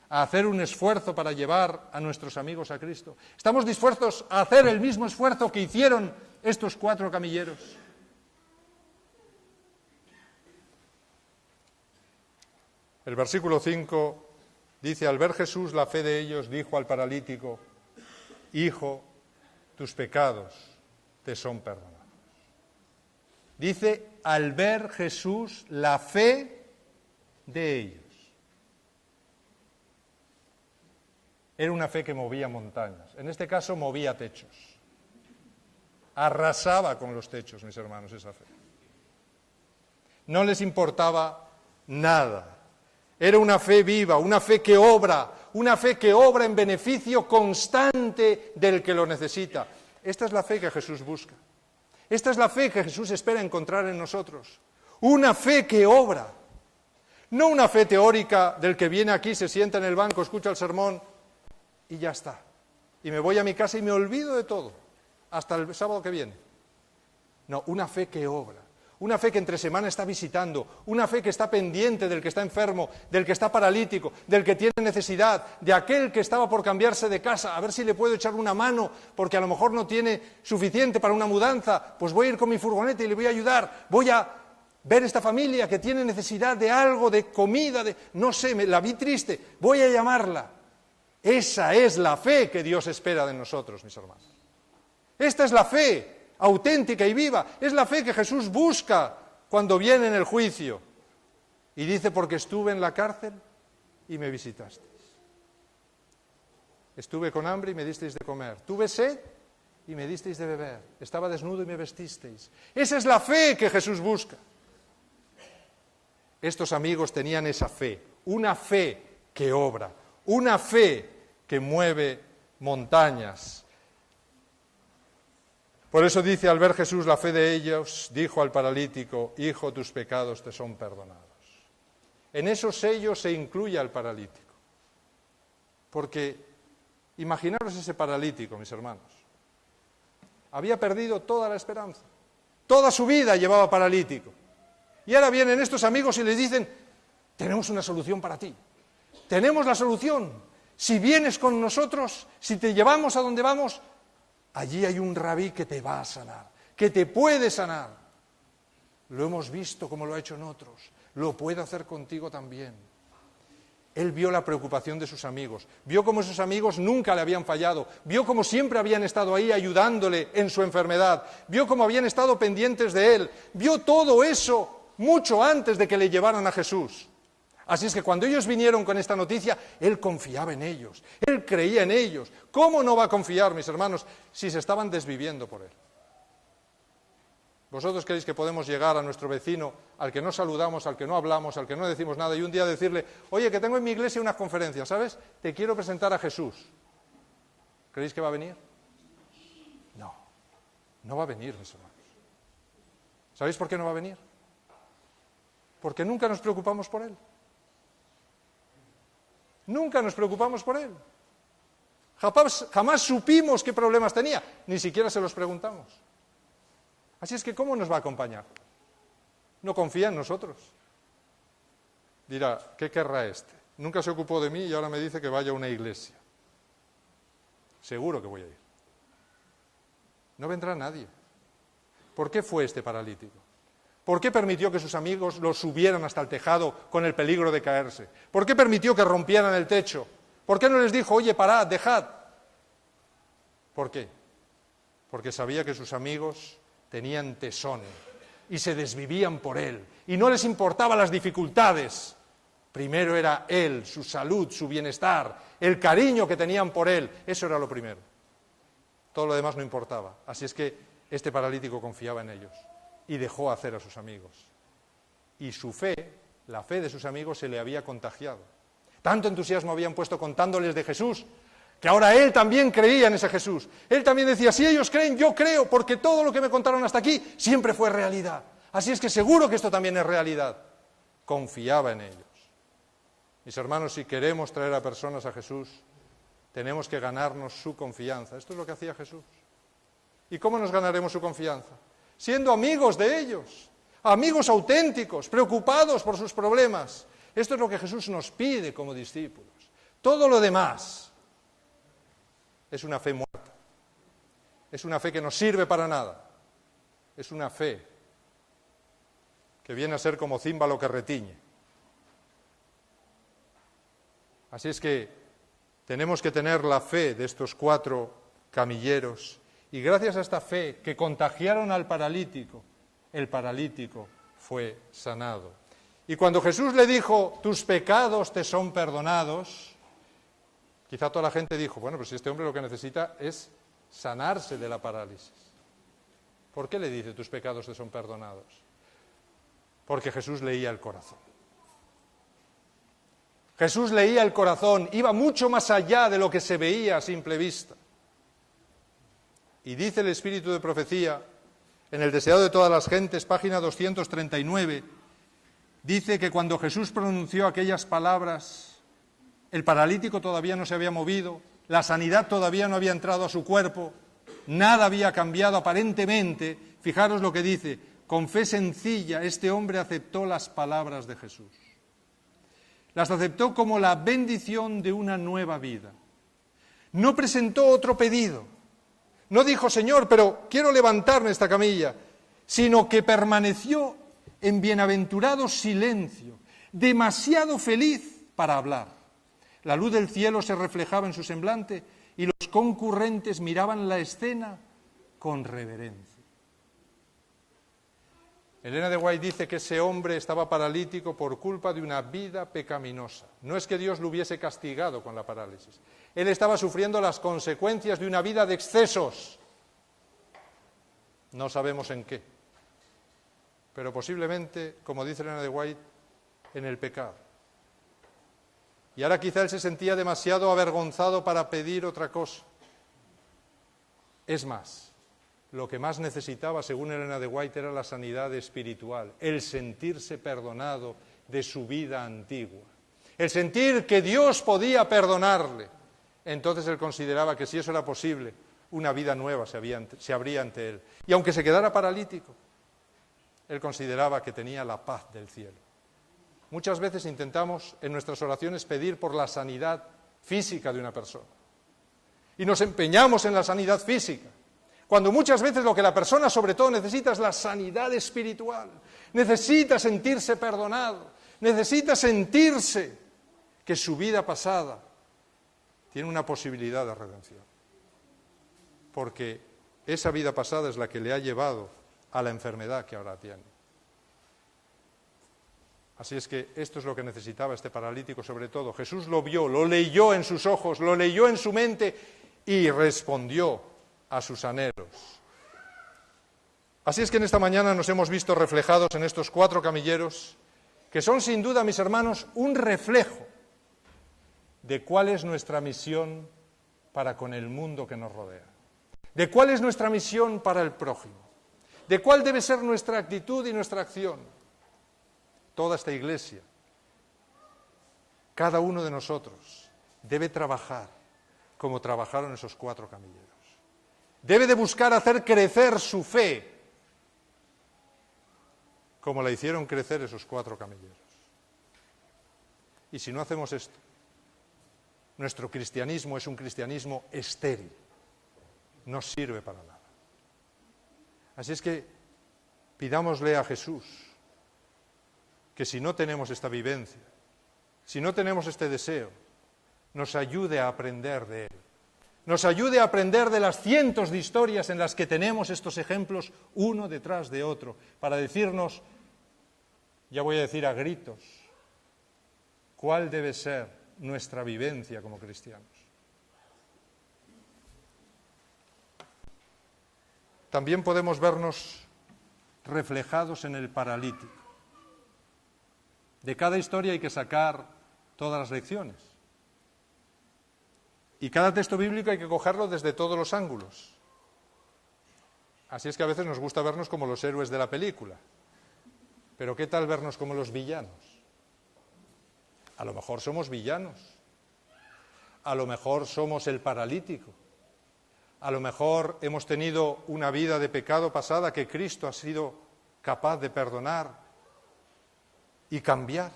a hacer un esfuerzo para llevar a nuestros amigos a Cristo. Estamos dispuestos a hacer el mismo esfuerzo que hicieron estos 4 camilleros. El versículo 5 dice, al ver Jesús la fe de ellos, dijo al paralítico, hijo, tus pecados te son perdonados. Dice, al ver Jesús la fe de ellos. Era una fe que movía montañas, en este caso movía techos. Arrasaba con los techos, mis hermanos, esa fe. No les importaba nada. Era una fe viva, una fe que obra en beneficio constante del que lo necesita. Esta es la fe que Jesús busca. Esta es la fe que Jesús espera encontrar en nosotros. Una fe que obra. No una fe teórica del que viene aquí, se sienta en el banco, escucha el sermón y ya está. Y me voy a mi casa y me olvido de todo, hasta el sábado que viene. No, una fe que obra. Una fe que entre semana está visitando, una fe que está pendiente del que está enfermo, del que está paralítico, del que tiene necesidad, de aquel que estaba por cambiarse de casa, a ver si le puedo echar una mano, porque a lo mejor no tiene suficiente para una mudanza, pues voy a ir con mi furgoneta y le voy a ayudar, voy a ver esta familia que tiene necesidad de algo, de comida, no sé, la vi triste, voy a llamarla. Esa es la fe que Dios espera de nosotros, mis hermanos. Esta es la fe auténtica y viva, es la fe que Jesús busca cuando viene en el juicio. Y dice, porque estuve en la cárcel y me visitasteis. Estuve con hambre y me disteis de comer. Tuve sed y me disteis de beber. Estaba desnudo y me vestisteis. Esa es la fe que Jesús busca. Estos amigos tenían esa fe, una fe que obra, una fe que mueve montañas. Por eso dice, al ver Jesús la fe de ellos, dijo al paralítico, hijo, tus pecados te son perdonados. En esos sellos se incluye al paralítico. Porque, imaginaros ese paralítico, mis hermanos. Había perdido toda la esperanza. Toda su vida llevaba paralítico. Y ahora vienen estos amigos y les dicen, tenemos una solución para ti. Tenemos la solución. Si vienes con nosotros, si te llevamos a donde vamos, allí hay un rabí que te va a sanar, que te puede sanar. Lo hemos visto como lo ha hecho en otros, lo puede hacer contigo también. Él vio la preocupación de sus amigos, vio cómo sus amigos nunca le habían fallado, vio cómo siempre habían estado ahí ayudándole en su enfermedad, vio cómo habían estado pendientes de él, vio todo eso mucho antes de que le llevaran a Jesús. Así es que cuando ellos vinieron con esta noticia, él confiaba en ellos, él creía en ellos. ¿Cómo no va a confiar, mis hermanos, si se estaban desviviendo por él? ¿Vosotros creéis que podemos llegar a nuestro vecino, al que no saludamos, al que no hablamos, al que no decimos nada, y un día decirle, oye, que tengo en mi iglesia unas conferencias, ¿sabes? Te quiero presentar a Jesús. ¿Creéis que va a venir? No, no va a venir, mis hermanos. ¿Sabéis por qué no va a venir? Porque nunca nos preocupamos por él. Nunca nos preocupamos por él. Jamás supimos qué problemas tenía, ni siquiera se los preguntamos. Así es que, ¿cómo nos va a acompañar? No confía en nosotros. Dirá, ¿qué querrá este? Nunca se ocupó de mí y ahora me dice que vaya a una iglesia. Seguro que voy a ir. No vendrá nadie. ¿Por qué fue este paralítico? ¿Por qué permitió que sus amigos lo subieran hasta el tejado con el peligro de caerse? ¿Por qué permitió que rompieran el techo? ¿Por qué no les dijo, oye, parad, dejad? ¿Por qué? Porque sabía que sus amigos tenían tesón y se desvivían por él y no les importaban las dificultades. Primero era él, su salud, su bienestar, el cariño que tenían por él. Eso era lo primero. Todo lo demás no importaba. Así es que este paralítico confiaba en ellos y dejó hacer a sus amigos. Y su fe, la fe de sus amigos, se le había contagiado. Tanto entusiasmo habían puesto contándoles de Jesús, que ahora él también creía en ese Jesús. Él también decía, si ellos creen, yo creo, porque todo lo que me contaron hasta aquí siempre fue realidad. Así es que seguro que esto también es realidad. Confiaba en ellos. Mis hermanos, si queremos traer a personas a Jesús, tenemos que ganarnos su confianza. Esto es lo que hacía Jesús. ¿Y cómo nos ganaremos su confianza? Siendo amigos de ellos, amigos auténticos, preocupados por sus problemas. Esto es lo que Jesús nos pide como discípulos. Todo lo demás es una fe muerta. Es una fe que no sirve para nada. Es una fe que viene a ser como címbalo que retiñe. Así es que tenemos que tener la fe de estos 4 camilleros, y gracias a esta fe que contagiaron al paralítico, el paralítico fue sanado. Y cuando Jesús le dijo, tus pecados te son perdonados, quizá toda la gente dijo, bueno, pues si este hombre lo que necesita es sanarse de la parálisis. ¿Por qué le dice, tus pecados te son perdonados? Porque Jesús leía el corazón. Jesús leía el corazón, iba mucho más allá de lo que se veía a simple vista. Y dice el Espíritu de Profecía, en el Deseado de todas las gentes, página 239, dice que cuando Jesús pronunció aquellas palabras, el paralítico todavía no se había movido, la sanidad todavía no había entrado a su cuerpo, nada había cambiado aparentemente. Fijaros lo que dice, con fe sencilla este hombre aceptó las palabras de Jesús. Las aceptó como la bendición de una nueva vida. No presentó otro pedido. No dijo, Señor, pero quiero levantarme esta camilla, sino que permaneció en bienaventurado silencio, demasiado feliz para hablar. La luz del cielo se reflejaba en su semblante y los concurrentes miraban la escena con reverencia. Elena de White dice que ese hombre estaba paralítico por culpa de una vida pecaminosa. No es que Dios lo hubiese castigado con la parálisis. Él estaba sufriendo las consecuencias de una vida de excesos. No sabemos en qué. Pero posiblemente, como dice Elena de White, en el pecado. Y ahora quizá él se sentía demasiado avergonzado para pedir otra cosa. Es más, lo que más necesitaba, según Elena de White, era la sanidad espiritual, el sentirse perdonado de su vida antigua, el sentir que Dios podía perdonarle. Entonces él consideraba que si eso era posible, una vida nueva se abría ante él. Y aunque se quedara paralítico, él consideraba que tenía la paz del cielo. Muchas veces intentamos en nuestras oraciones pedir por la sanidad física de una persona. Y nos empeñamos en la sanidad física, cuando muchas veces lo que la persona sobre todo necesita es la sanidad espiritual. Necesita sentirse perdonado, necesita sentirse que su vida pasada tiene una posibilidad de redención. Porque esa vida pasada es la que le ha llevado a la enfermedad que ahora tiene. Así es que esto es lo que necesitaba este paralítico sobre todo. Jesús lo vio, lo leyó en sus ojos, lo leyó en su mente y respondió a sus anhelos. Así es que en esta mañana nos hemos visto reflejados en estos 4 camilleros, que son sin duda, mis hermanos, un reflejo de cuál es nuestra misión para con el mundo que nos rodea, de cuál es nuestra misión para el prójimo, de cuál debe ser nuestra actitud y nuestra acción. Toda esta iglesia, cada uno de nosotros, debe trabajar como trabajaron esos 4 camilleros. Debe de buscar hacer crecer su fe, como la hicieron crecer esos 4 camilleros. Y si no hacemos esto, nuestro cristianismo es un cristianismo estéril, no sirve para nada. Así es que pidámosle a Jesús que si no tenemos esta vivencia, si no tenemos este deseo, nos ayude a aprender de Él. Nos ayude a aprender de las cientos de historias en las que tenemos estos ejemplos uno detrás de otro, para decirnos, ya voy a decir a gritos, cuál debe ser nuestra vivencia como cristianos. También podemos vernos reflejados en el paralítico. De cada historia hay que sacar todas las lecciones. Y cada texto bíblico hay que cogerlo desde todos los ángulos. Así es que a veces nos gusta vernos como los héroes de la película. Pero ¿qué tal vernos como los villanos? A lo mejor somos villanos. A lo mejor somos el paralítico. A lo mejor hemos tenido una vida de pecado pasada que Cristo ha sido capaz de perdonar y cambiar.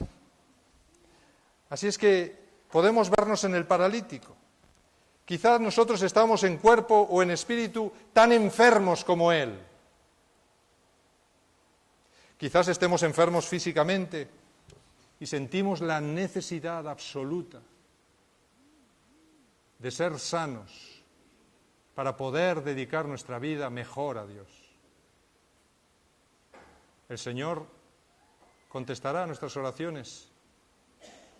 Así es que podemos vernos en el paralítico. Quizás nosotros estamos en cuerpo o en espíritu tan enfermos como Él. Quizás estemos enfermos físicamente y sentimos la necesidad absoluta de ser sanos para poder dedicar nuestra vida mejor a Dios. El Señor contestará a nuestras oraciones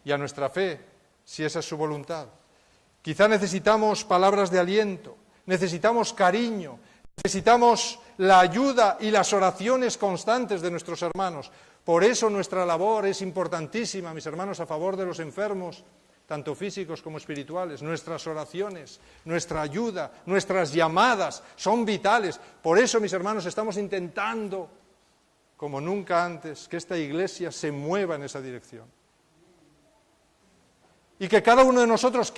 y a nuestra fe, si esa es su voluntad. Quizá necesitamos palabras de aliento, necesitamos cariño, necesitamos la ayuda y las oraciones constantes de nuestros hermanos. Por eso nuestra labor es importantísima, mis hermanos, a favor de los enfermos, tanto físicos como espirituales. Nuestras oraciones, nuestra ayuda, nuestras llamadas son vitales. Por eso, mis hermanos, estamos intentando, como nunca antes, que esta Iglesia se mueva en esa dirección. Y que cada uno de nosotros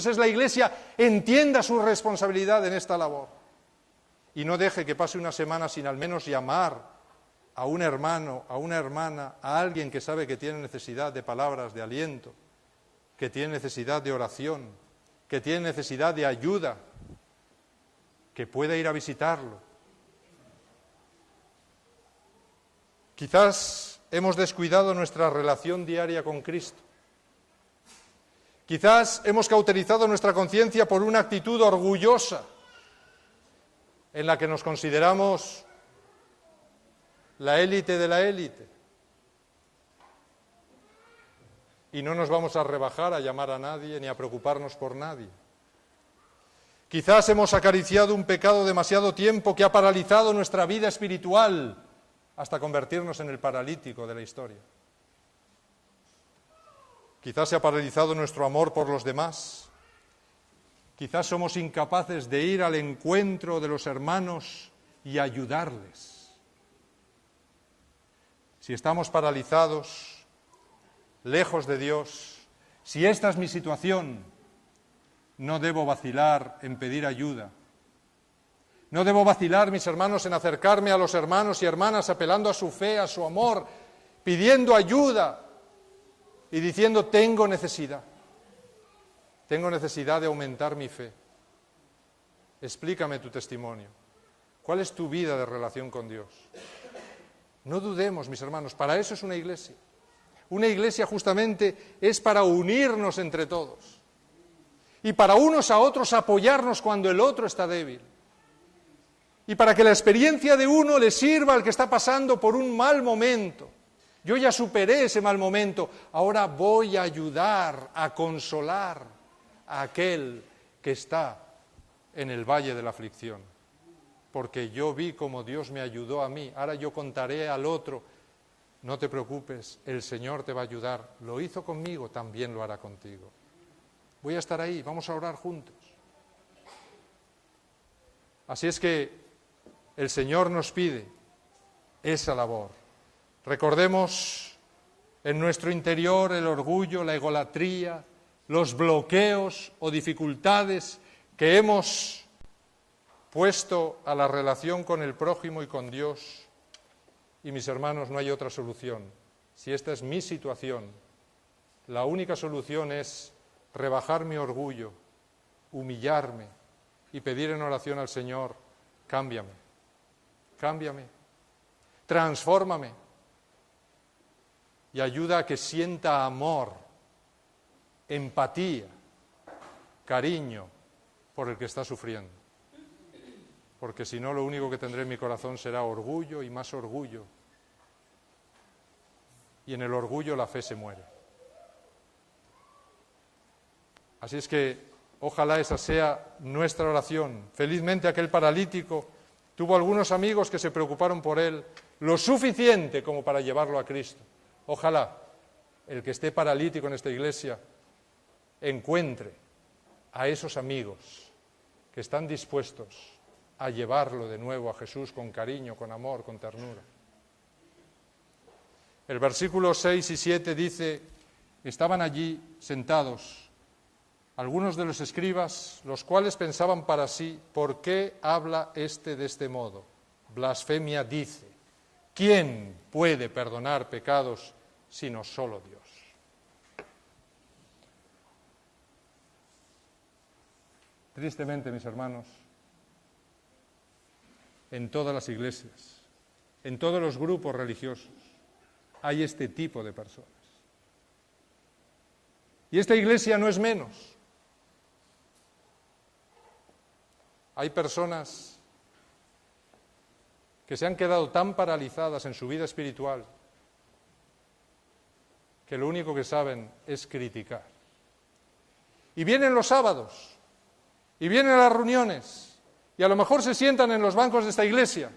es la Iglesia, entienda su responsabilidad en esta labor. Y no deje que pase una semana sin al menos llamar a un hermano, a una hermana, a alguien que sabe que tiene necesidad de palabras de aliento, que tiene necesidad de oración, que tiene necesidad de ayuda, que pueda ir a visitarlo. Quizás hemos descuidado nuestra relación diaria con Cristo. Quizás hemos cauterizado nuestra conciencia por una actitud orgullosa en la que nos consideramos la élite de la élite. Y no nos vamos a rebajar a llamar a nadie ni a preocuparnos por nadie. Quizás hemos acariciado un pecado demasiado tiempo que ha paralizado nuestra vida espiritual hasta convertirnos en el paralítico de la historia. Quizás se ha paralizado nuestro amor por los demás. Quizás somos incapaces de ir al encuentro de los hermanos y ayudarles. Si estamos paralizados, lejos de Dios, si esta es mi situación, no debo vacilar en pedir ayuda. No debo vacilar, mis hermanos, en acercarme a los hermanos y hermanas apelando a su fe, a su amor, pidiendo ayuda y diciendo, tengo necesidad de aumentar mi fe. Explícame tu testimonio. ¿Cuál es tu vida de relación con Dios? No dudemos, mis hermanos, para eso es una iglesia. Una iglesia justamente es para unirnos entre todos y para unos a otros apoyarnos cuando el otro está débil. Y para que la experiencia de uno le sirva al que está pasando por un mal momento. Yo ya superé ese mal momento, ahora voy a ayudar, a consolar a aquel que está en el valle de la aflicción. Porque yo vi cómo Dios me ayudó a mí, ahora yo contaré al otro, no te preocupes, el Señor te va a ayudar, lo hizo conmigo, también lo hará contigo. Voy a estar ahí, vamos a orar juntos. Así es que el Señor nos pide esa labor. Recordemos en nuestro interior el orgullo, la egolatría, los bloqueos o dificultades que hemos puesto a la relación con el prójimo y con Dios. Y mis hermanos, no hay otra solución. Si esta es mi situación, la única solución es rebajar mi orgullo, humillarme y pedir en oración al Señor, cámbiame, transfórmame. Y ayuda a que sienta amor, empatía, cariño por el que está sufriendo. Porque si no, lo único que tendré en mi corazón será orgullo y más orgullo. Y en el orgullo la fe se muere. Así es que ojalá esa sea nuestra oración. Felizmente aquel paralítico tuvo algunos amigos que se preocuparon por él lo suficiente como para llevarlo a Cristo. Ojalá el que esté paralítico en esta iglesia encuentre a esos amigos que están dispuestos a llevarlo de nuevo a Jesús con cariño, con amor, con ternura. El versículo 6 y 7 dice, estaban allí sentados algunos de los escribas, los cuales pensaban para sí, ¿por qué habla este de este modo? Blasfemia dice. ¿Quién puede perdonar pecados sino solo Dios? Tristemente, mis hermanos, en todas las iglesias, en todos los grupos religiosos, hay este tipo de personas. Y esta iglesia no es menos. Hay personas que se han quedado tan paralizadas en su vida espiritual que lo único que saben es criticar. Y vienen los sábados, y vienen a las reuniones, y a lo mejor se sientan en los bancos de esta iglesia,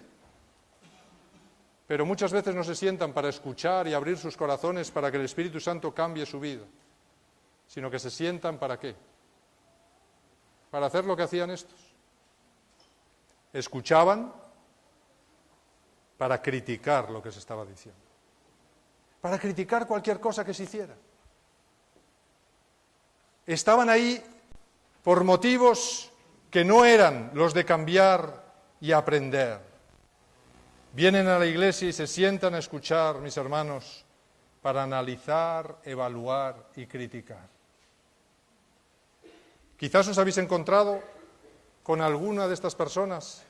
pero muchas veces no se sientan para escuchar y abrir sus corazones para que el Espíritu Santo cambie su vida, sino que se sientan ¿para qué? Para hacer lo que hacían estos. Escuchaban para criticar lo que se estaba diciendo, para criticar cualquier cosa que se hiciera. Estaban ahí por motivos que no eran los de cambiar y aprender. Vienen a la iglesia y se sientan a escuchar, mis hermanos, para analizar, evaluar y criticar. Quizás os habéis encontrado con alguna de estas personas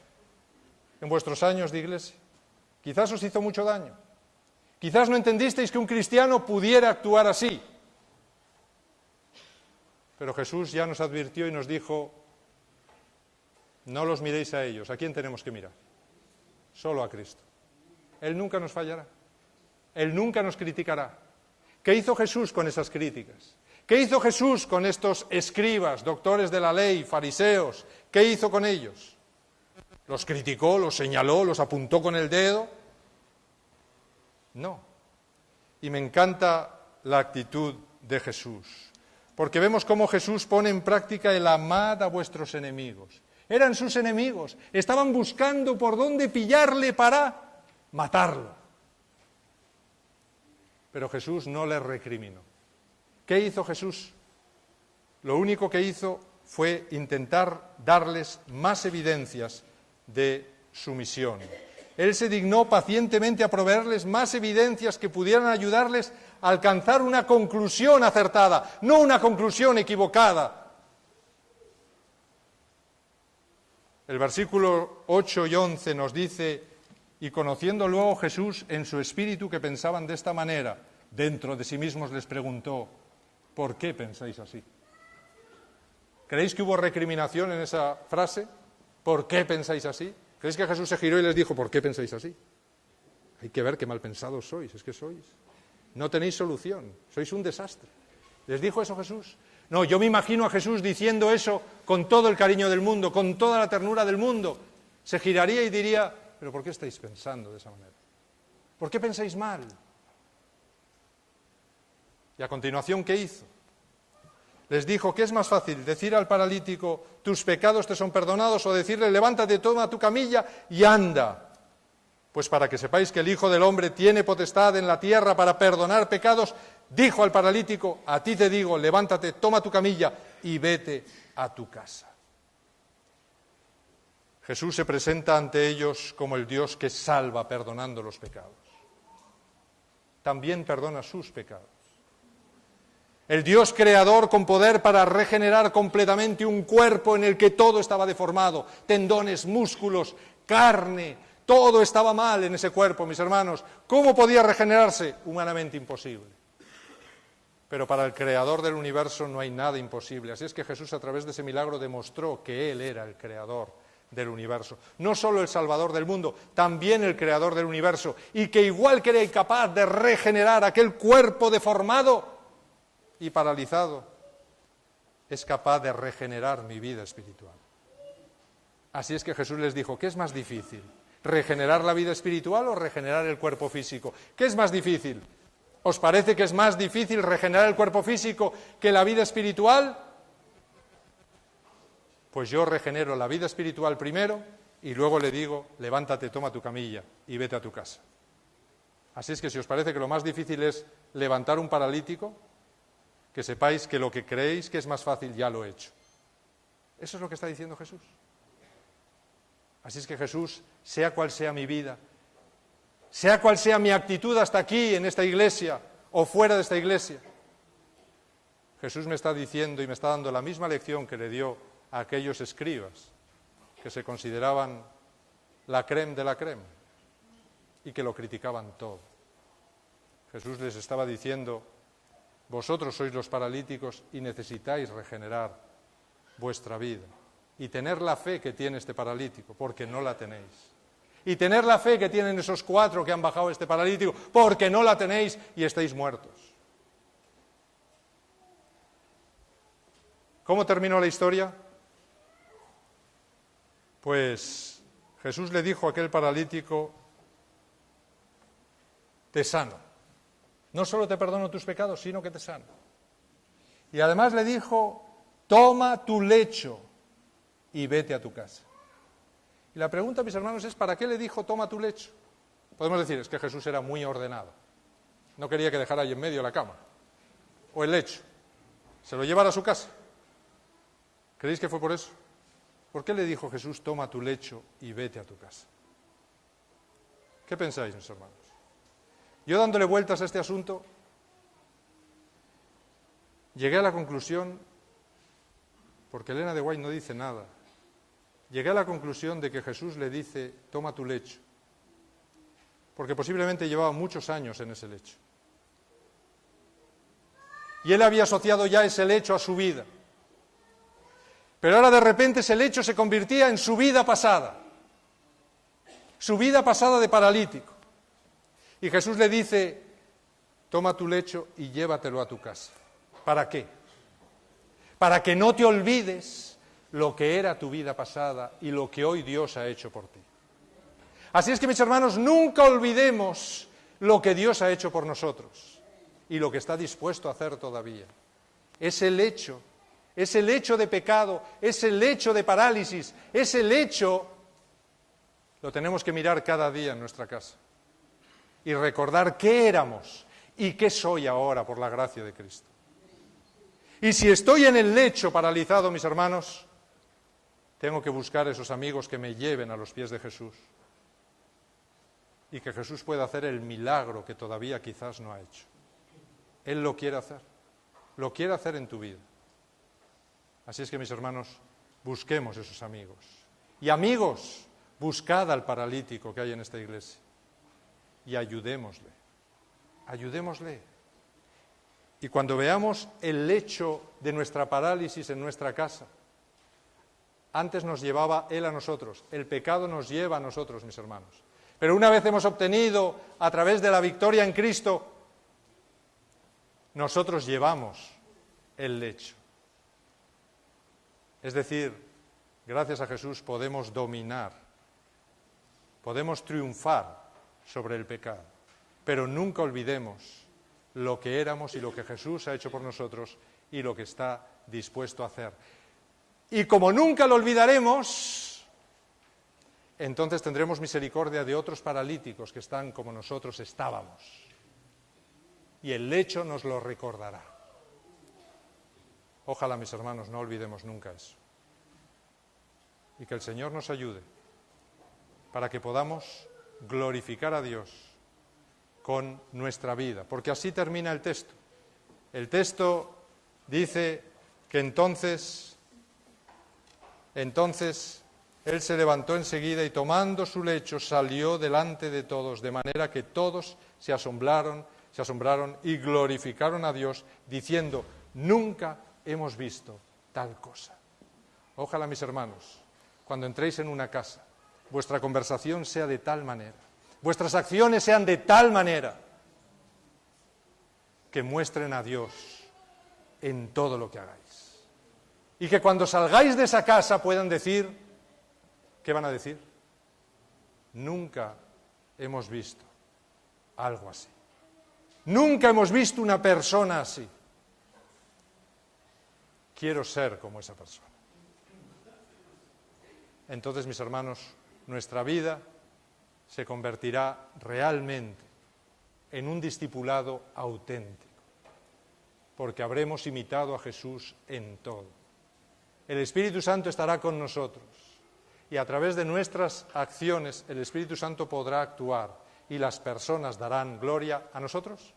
en vuestros años de iglesia. Quizás os hizo mucho daño. Quizás no entendisteis que un cristiano pudiera actuar así. Pero Jesús ya nos advirtió y nos dijo, no los miréis a ellos. ¿A quién tenemos que mirar? Solo a Cristo. Él nunca nos fallará. Él nunca nos criticará. ¿Qué hizo Jesús con esas críticas? ¿Qué hizo Jesús con estos escribas, doctores de la ley, fariseos? ¿Qué hizo con ellos? ¿Los criticó, los señaló, los apuntó con el dedo? No. Y me encanta la actitud de Jesús, porque vemos cómo Jesús pone en práctica el amad a vuestros enemigos. Eran sus enemigos, estaban buscando por dónde pillarle para matarlo. Pero Jesús no les recriminó. ¿Qué hizo Jesús? Lo único que hizo fue intentar darles más evidencias de su misión. Él se dignó pacientemente a proveerles más evidencias que pudieran ayudarles a alcanzar una conclusión acertada, no una conclusión equivocada. El versículo 8 y 11 nos dice, y conociendo luego Jesús en su espíritu que pensaban de esta manera, dentro de sí mismos les preguntó, ¿por qué pensáis así? ¿Creéis que hubo recriminación en esa frase? ¿Por qué pensáis así? ¿Creéis que Jesús se giró y les dijo, ¿por qué pensáis así? Hay que ver qué mal pensados sois, es que sois. No tenéis solución, sois un desastre. ¿Les dijo eso Jesús? No, yo me imagino a Jesús diciendo eso con todo el cariño del mundo, con toda la ternura del mundo. Se giraría y diría, ¿pero por qué estáis pensando de esa manera? ¿Por qué pensáis mal? Y a continuación, ¿qué hizo? Les dijo, ¿qué es más fácil? ¿Decir al paralítico, tus pecados te son perdonados? O decirle, levántate, toma tu camilla y anda. Pues para que sepáis que el Hijo del Hombre tiene potestad en la tierra para perdonar pecados, dijo al paralítico, a ti te digo, levántate, toma tu camilla y vete a tu casa. Jesús se presenta ante ellos como el Dios que salva perdonando los pecados. También perdona sus pecados. El Dios creador con poder para regenerar completamente un cuerpo en el que todo estaba deformado, tendones, músculos, carne, todo estaba mal en ese cuerpo, mis hermanos. ¿Cómo podía regenerarse? Humanamente imposible. Pero para el creador del universo no hay nada imposible. Así es que Jesús a través de ese milagro demostró que Él era el creador del universo. No solo el salvador del mundo, también el creador del universo. Y que igual que era incapaz de regenerar aquel cuerpo deformado y paralizado, es capaz de regenerar mi vida espiritual. Así es que Jesús les dijo, ¿qué es más difícil? ¿Regenerar la vida espiritual o regenerar el cuerpo físico? ¿Qué es más difícil? ¿Os parece que es más difícil regenerar el cuerpo físico que la vida espiritual? Pues yo regenero la vida espiritual primero y luego le digo, levántate, toma tu camilla y vete a tu casa. Así es que si os parece que lo más difícil es levantar un paralítico, que sepáis que lo que creéis que es más fácil ya lo he hecho. Eso es lo que está diciendo Jesús. Así es que Jesús, sea cual sea mi vida, sea cual sea mi actitud hasta aquí en esta iglesia o fuera de esta iglesia, Jesús me está diciendo y me está dando la misma lección que le dio a aquellos escribas que se consideraban la crème de la crème y que lo criticaban todo. Jesús les estaba diciendo: vosotros sois los paralíticos y necesitáis regenerar vuestra vida y tener la fe que tiene este paralítico, porque no la tenéis. Y tener la fe que tienen esos 4 que han bajado este paralítico, porque no la tenéis y estáis muertos. ¿Cómo terminó la historia? Pues Jesús le dijo a aquel paralítico: te sano. No solo te perdono tus pecados, sino que te sano. Y además le dijo: toma tu lecho y vete a tu casa. Y la pregunta, mis hermanos, es: ¿para qué le dijo toma tu lecho? Podemos decir, es que Jesús era muy ordenado. No quería que dejara ahí en medio la cama o el lecho. Se lo llevara a su casa. ¿Creéis que fue por eso? ¿Por qué le dijo Jesús toma tu lecho y vete a tu casa? ¿Qué pensáis, mis hermanos? Yo, dándole vueltas a este asunto, llegué a la conclusión, porque Elena de White no dice nada, llegué a la conclusión de que Jesús le dice toma tu lecho, porque posiblemente llevaba muchos años en ese lecho. Y él había asociado ya ese lecho a su vida. Pero ahora de repente ese lecho se convertía en su vida pasada de paralítico. Y Jesús le dice: toma tu lecho y llévatelo a tu casa. ¿Para qué? Para que no te olvides lo que era tu vida pasada y lo que hoy Dios ha hecho por ti. Así es que, mis hermanos, nunca olvidemos lo que Dios ha hecho por nosotros y lo que está dispuesto a hacer todavía. Ese lecho de pecado, ese lecho de parálisis, ese lecho lo tenemos que mirar cada día en nuestra casa y recordar qué éramos y qué soy ahora por la gracia de Cristo. Y si estoy en el lecho paralizado, mis hermanos, tengo que buscar esos amigos que me lleven a los pies de Jesús y que Jesús pueda hacer el milagro que todavía quizás no ha hecho. Él lo quiere hacer en tu vida. Así es que, mis hermanos, busquemos esos amigos. Y amigos, buscad al paralítico que hay en esta iglesia y ayudémosle. Y cuando veamos el lecho de nuestra parálisis en nuestra casa, antes nos llevaba Él a nosotros, el pecado nos lleva a nosotros, mis hermanos. Pero una vez hemos obtenido, a través de la victoria en Cristo, nosotros llevamos el lecho. Es decir, gracias a Jesús podemos dominar, podemos triunfar sobre el pecado, pero nunca olvidemos lo que éramos y lo que Jesús ha hecho por nosotros y lo que está dispuesto a hacer. Y como nunca lo olvidaremos, entonces tendremos misericordia de otros paralíticos que están como nosotros estábamos. Y el lecho nos lo recordará. Ojalá, mis hermanos, no olvidemos nunca eso. Y que el Señor nos ayude para que podamos glorificar a Dios con nuestra vida. Porque así termina el texto. El texto dice que entonces él se levantó enseguida y tomando su lecho salió delante de todos, de manera que todos se asombraron y glorificaron a Dios, diciendo: nunca hemos visto tal cosa. Ojalá, mis hermanos, cuando entréis en una casa, vuestra conversación sea de tal manera, vuestras acciones sean de tal manera, que muestren a Dios en todo lo que hagáis. Y que cuando salgáis de esa casa puedan decir, ¿qué van a decir? Nunca hemos visto algo así. Nunca hemos visto una persona así. Quiero ser como esa persona. Entonces, mis hermanos, nuestra vida se convertirá realmente en un discipulado auténtico, porque habremos imitado a Jesús en todo. El Espíritu Santo estará con nosotros y a través de nuestras acciones el Espíritu Santo podrá actuar y las personas darán gloria a nosotros.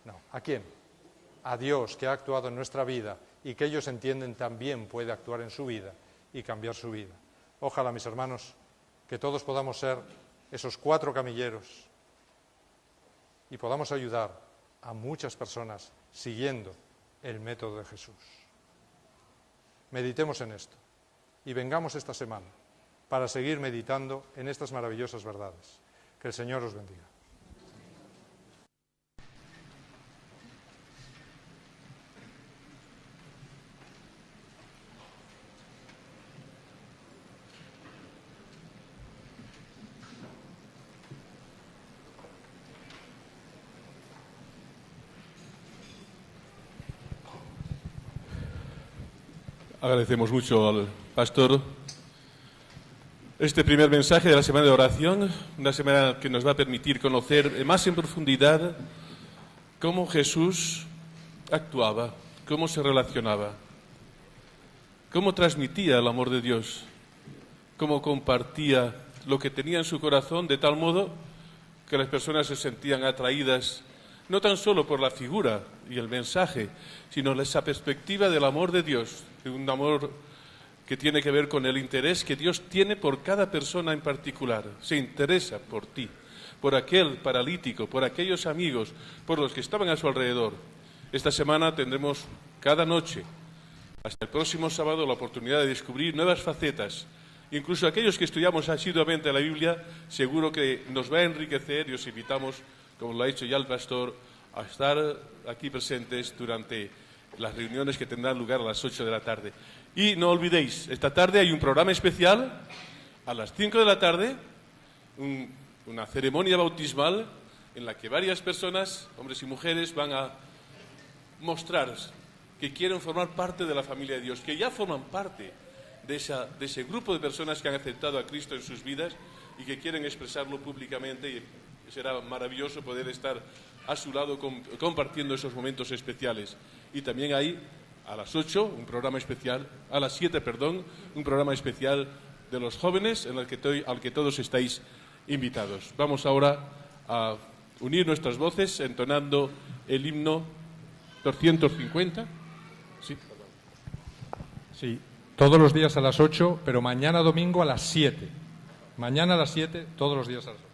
No, ¿a quién? A Dios, que ha actuado en nuestra vida y que ellos entienden también puede actuar en su vida y cambiar su vida. Ojalá, mis hermanos, que todos podamos ser esos 4 camilleros y podamos ayudar a muchas personas siguiendo el método de Jesús. Meditemos en esto y vengamos esta semana para seguir meditando en estas maravillosas verdades. Que el Señor os bendiga. Agradecemos mucho al pastor este primer mensaje de la semana de oración, una semana que nos va a permitir conocer más en profundidad cómo Jesús actuaba, cómo se relacionaba, cómo transmitía el amor de Dios, cómo compartía lo que tenía en su corazón de tal modo que las personas se sentían atraídas no tan solo por la figura y el mensaje, sino esa perspectiva del amor de Dios, de un amor que tiene que ver con el interés que Dios tiene por cada persona en particular. Se interesa por ti, por aquel paralítico, por aquellos amigos, por los que estaban a su alrededor. Esta semana tendremos cada noche, hasta el próximo sábado, la oportunidad de descubrir nuevas facetas. Incluso aquellos que estudiamos asiduamente la Biblia, seguro que nos va a enriquecer y os invitamos, como lo ha dicho ya el pastor, a estar aquí presentes durante las reuniones que tendrán lugar a las 8 de la tarde. Y no olvidéis, esta tarde hay un programa especial, a las 5 de la tarde, una ceremonia bautismal en la que varias personas, hombres y mujeres, van a mostrar que quieren formar parte de la familia de Dios, que ya forman parte de ese grupo de personas que han aceptado a Cristo en sus vidas y que quieren expresarlo públicamente, y será maravilloso poder estar a su lado compartiendo esos momentos especiales. Y también hay a las 8 un programa especial, a las 7, un programa especial de los jóvenes al que todos estáis invitados. Vamos ahora a unir nuestras voces entonando el himno 250. Sí, todos los días a las 8, pero mañana domingo a las 7. Mañana a las 7, todos los días a las 8.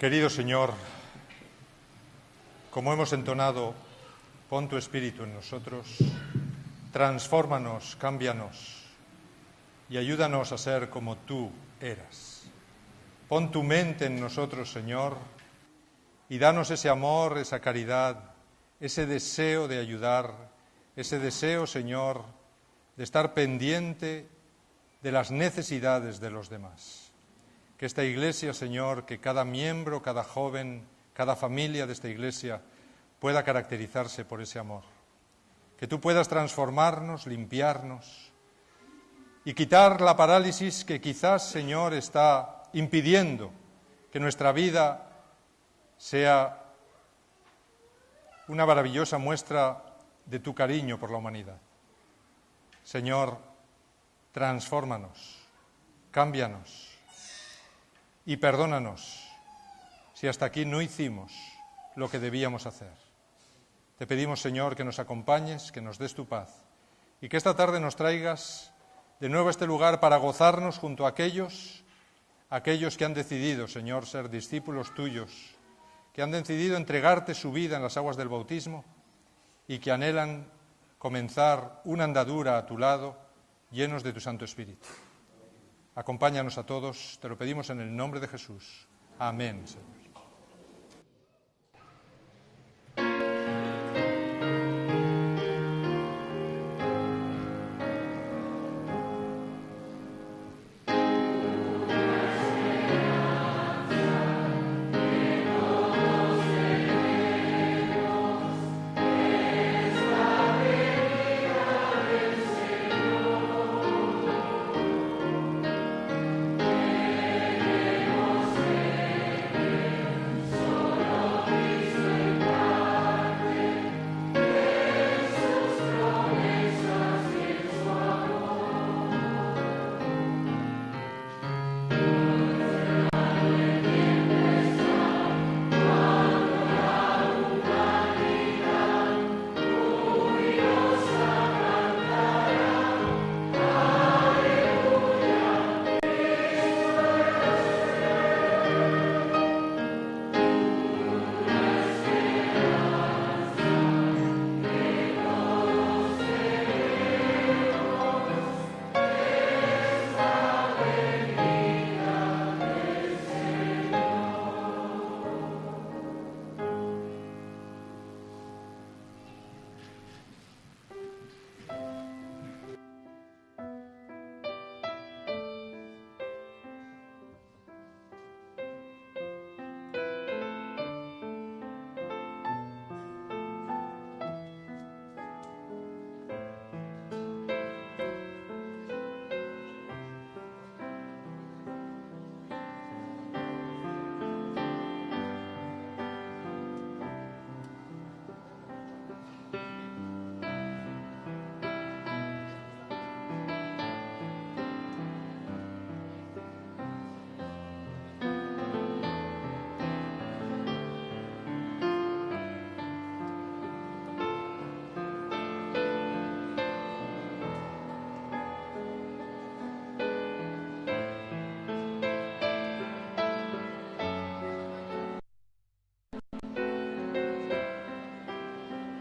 Querido Señor, como hemos entonado, pon tu Espíritu en nosotros, transfórmanos, cámbianos y ayúdanos a ser como tú eras. Pon tu mente en nosotros, Señor, y danos ese amor, esa caridad, ese deseo de ayudar, ese deseo, Señor, de estar pendiente de las necesidades de los demás. Que esta Iglesia, Señor, que cada miembro, cada joven, cada familia de esta Iglesia pueda caracterizarse por ese amor. Que tú puedas transformarnos, limpiarnos y quitar la parálisis que quizás, Señor, está impidiendo que nuestra vida sea una maravillosa muestra de tu cariño por la humanidad. Señor, transfórmanos, cámbianos y perdónanos si hasta aquí no hicimos lo que debíamos hacer. Te pedimos, Señor, que nos acompañes, que nos des tu paz y que esta tarde nos traigas de nuevo a este lugar para gozarnos junto a aquellos que han decidido, Señor, ser discípulos tuyos, que han decidido entregarte su vida en las aguas del bautismo y que anhelan comenzar una andadura a tu lado llenos de tu Santo Espíritu. Acompáñanos a todos, te lo pedimos en el nombre de Jesús. Amén, Señor.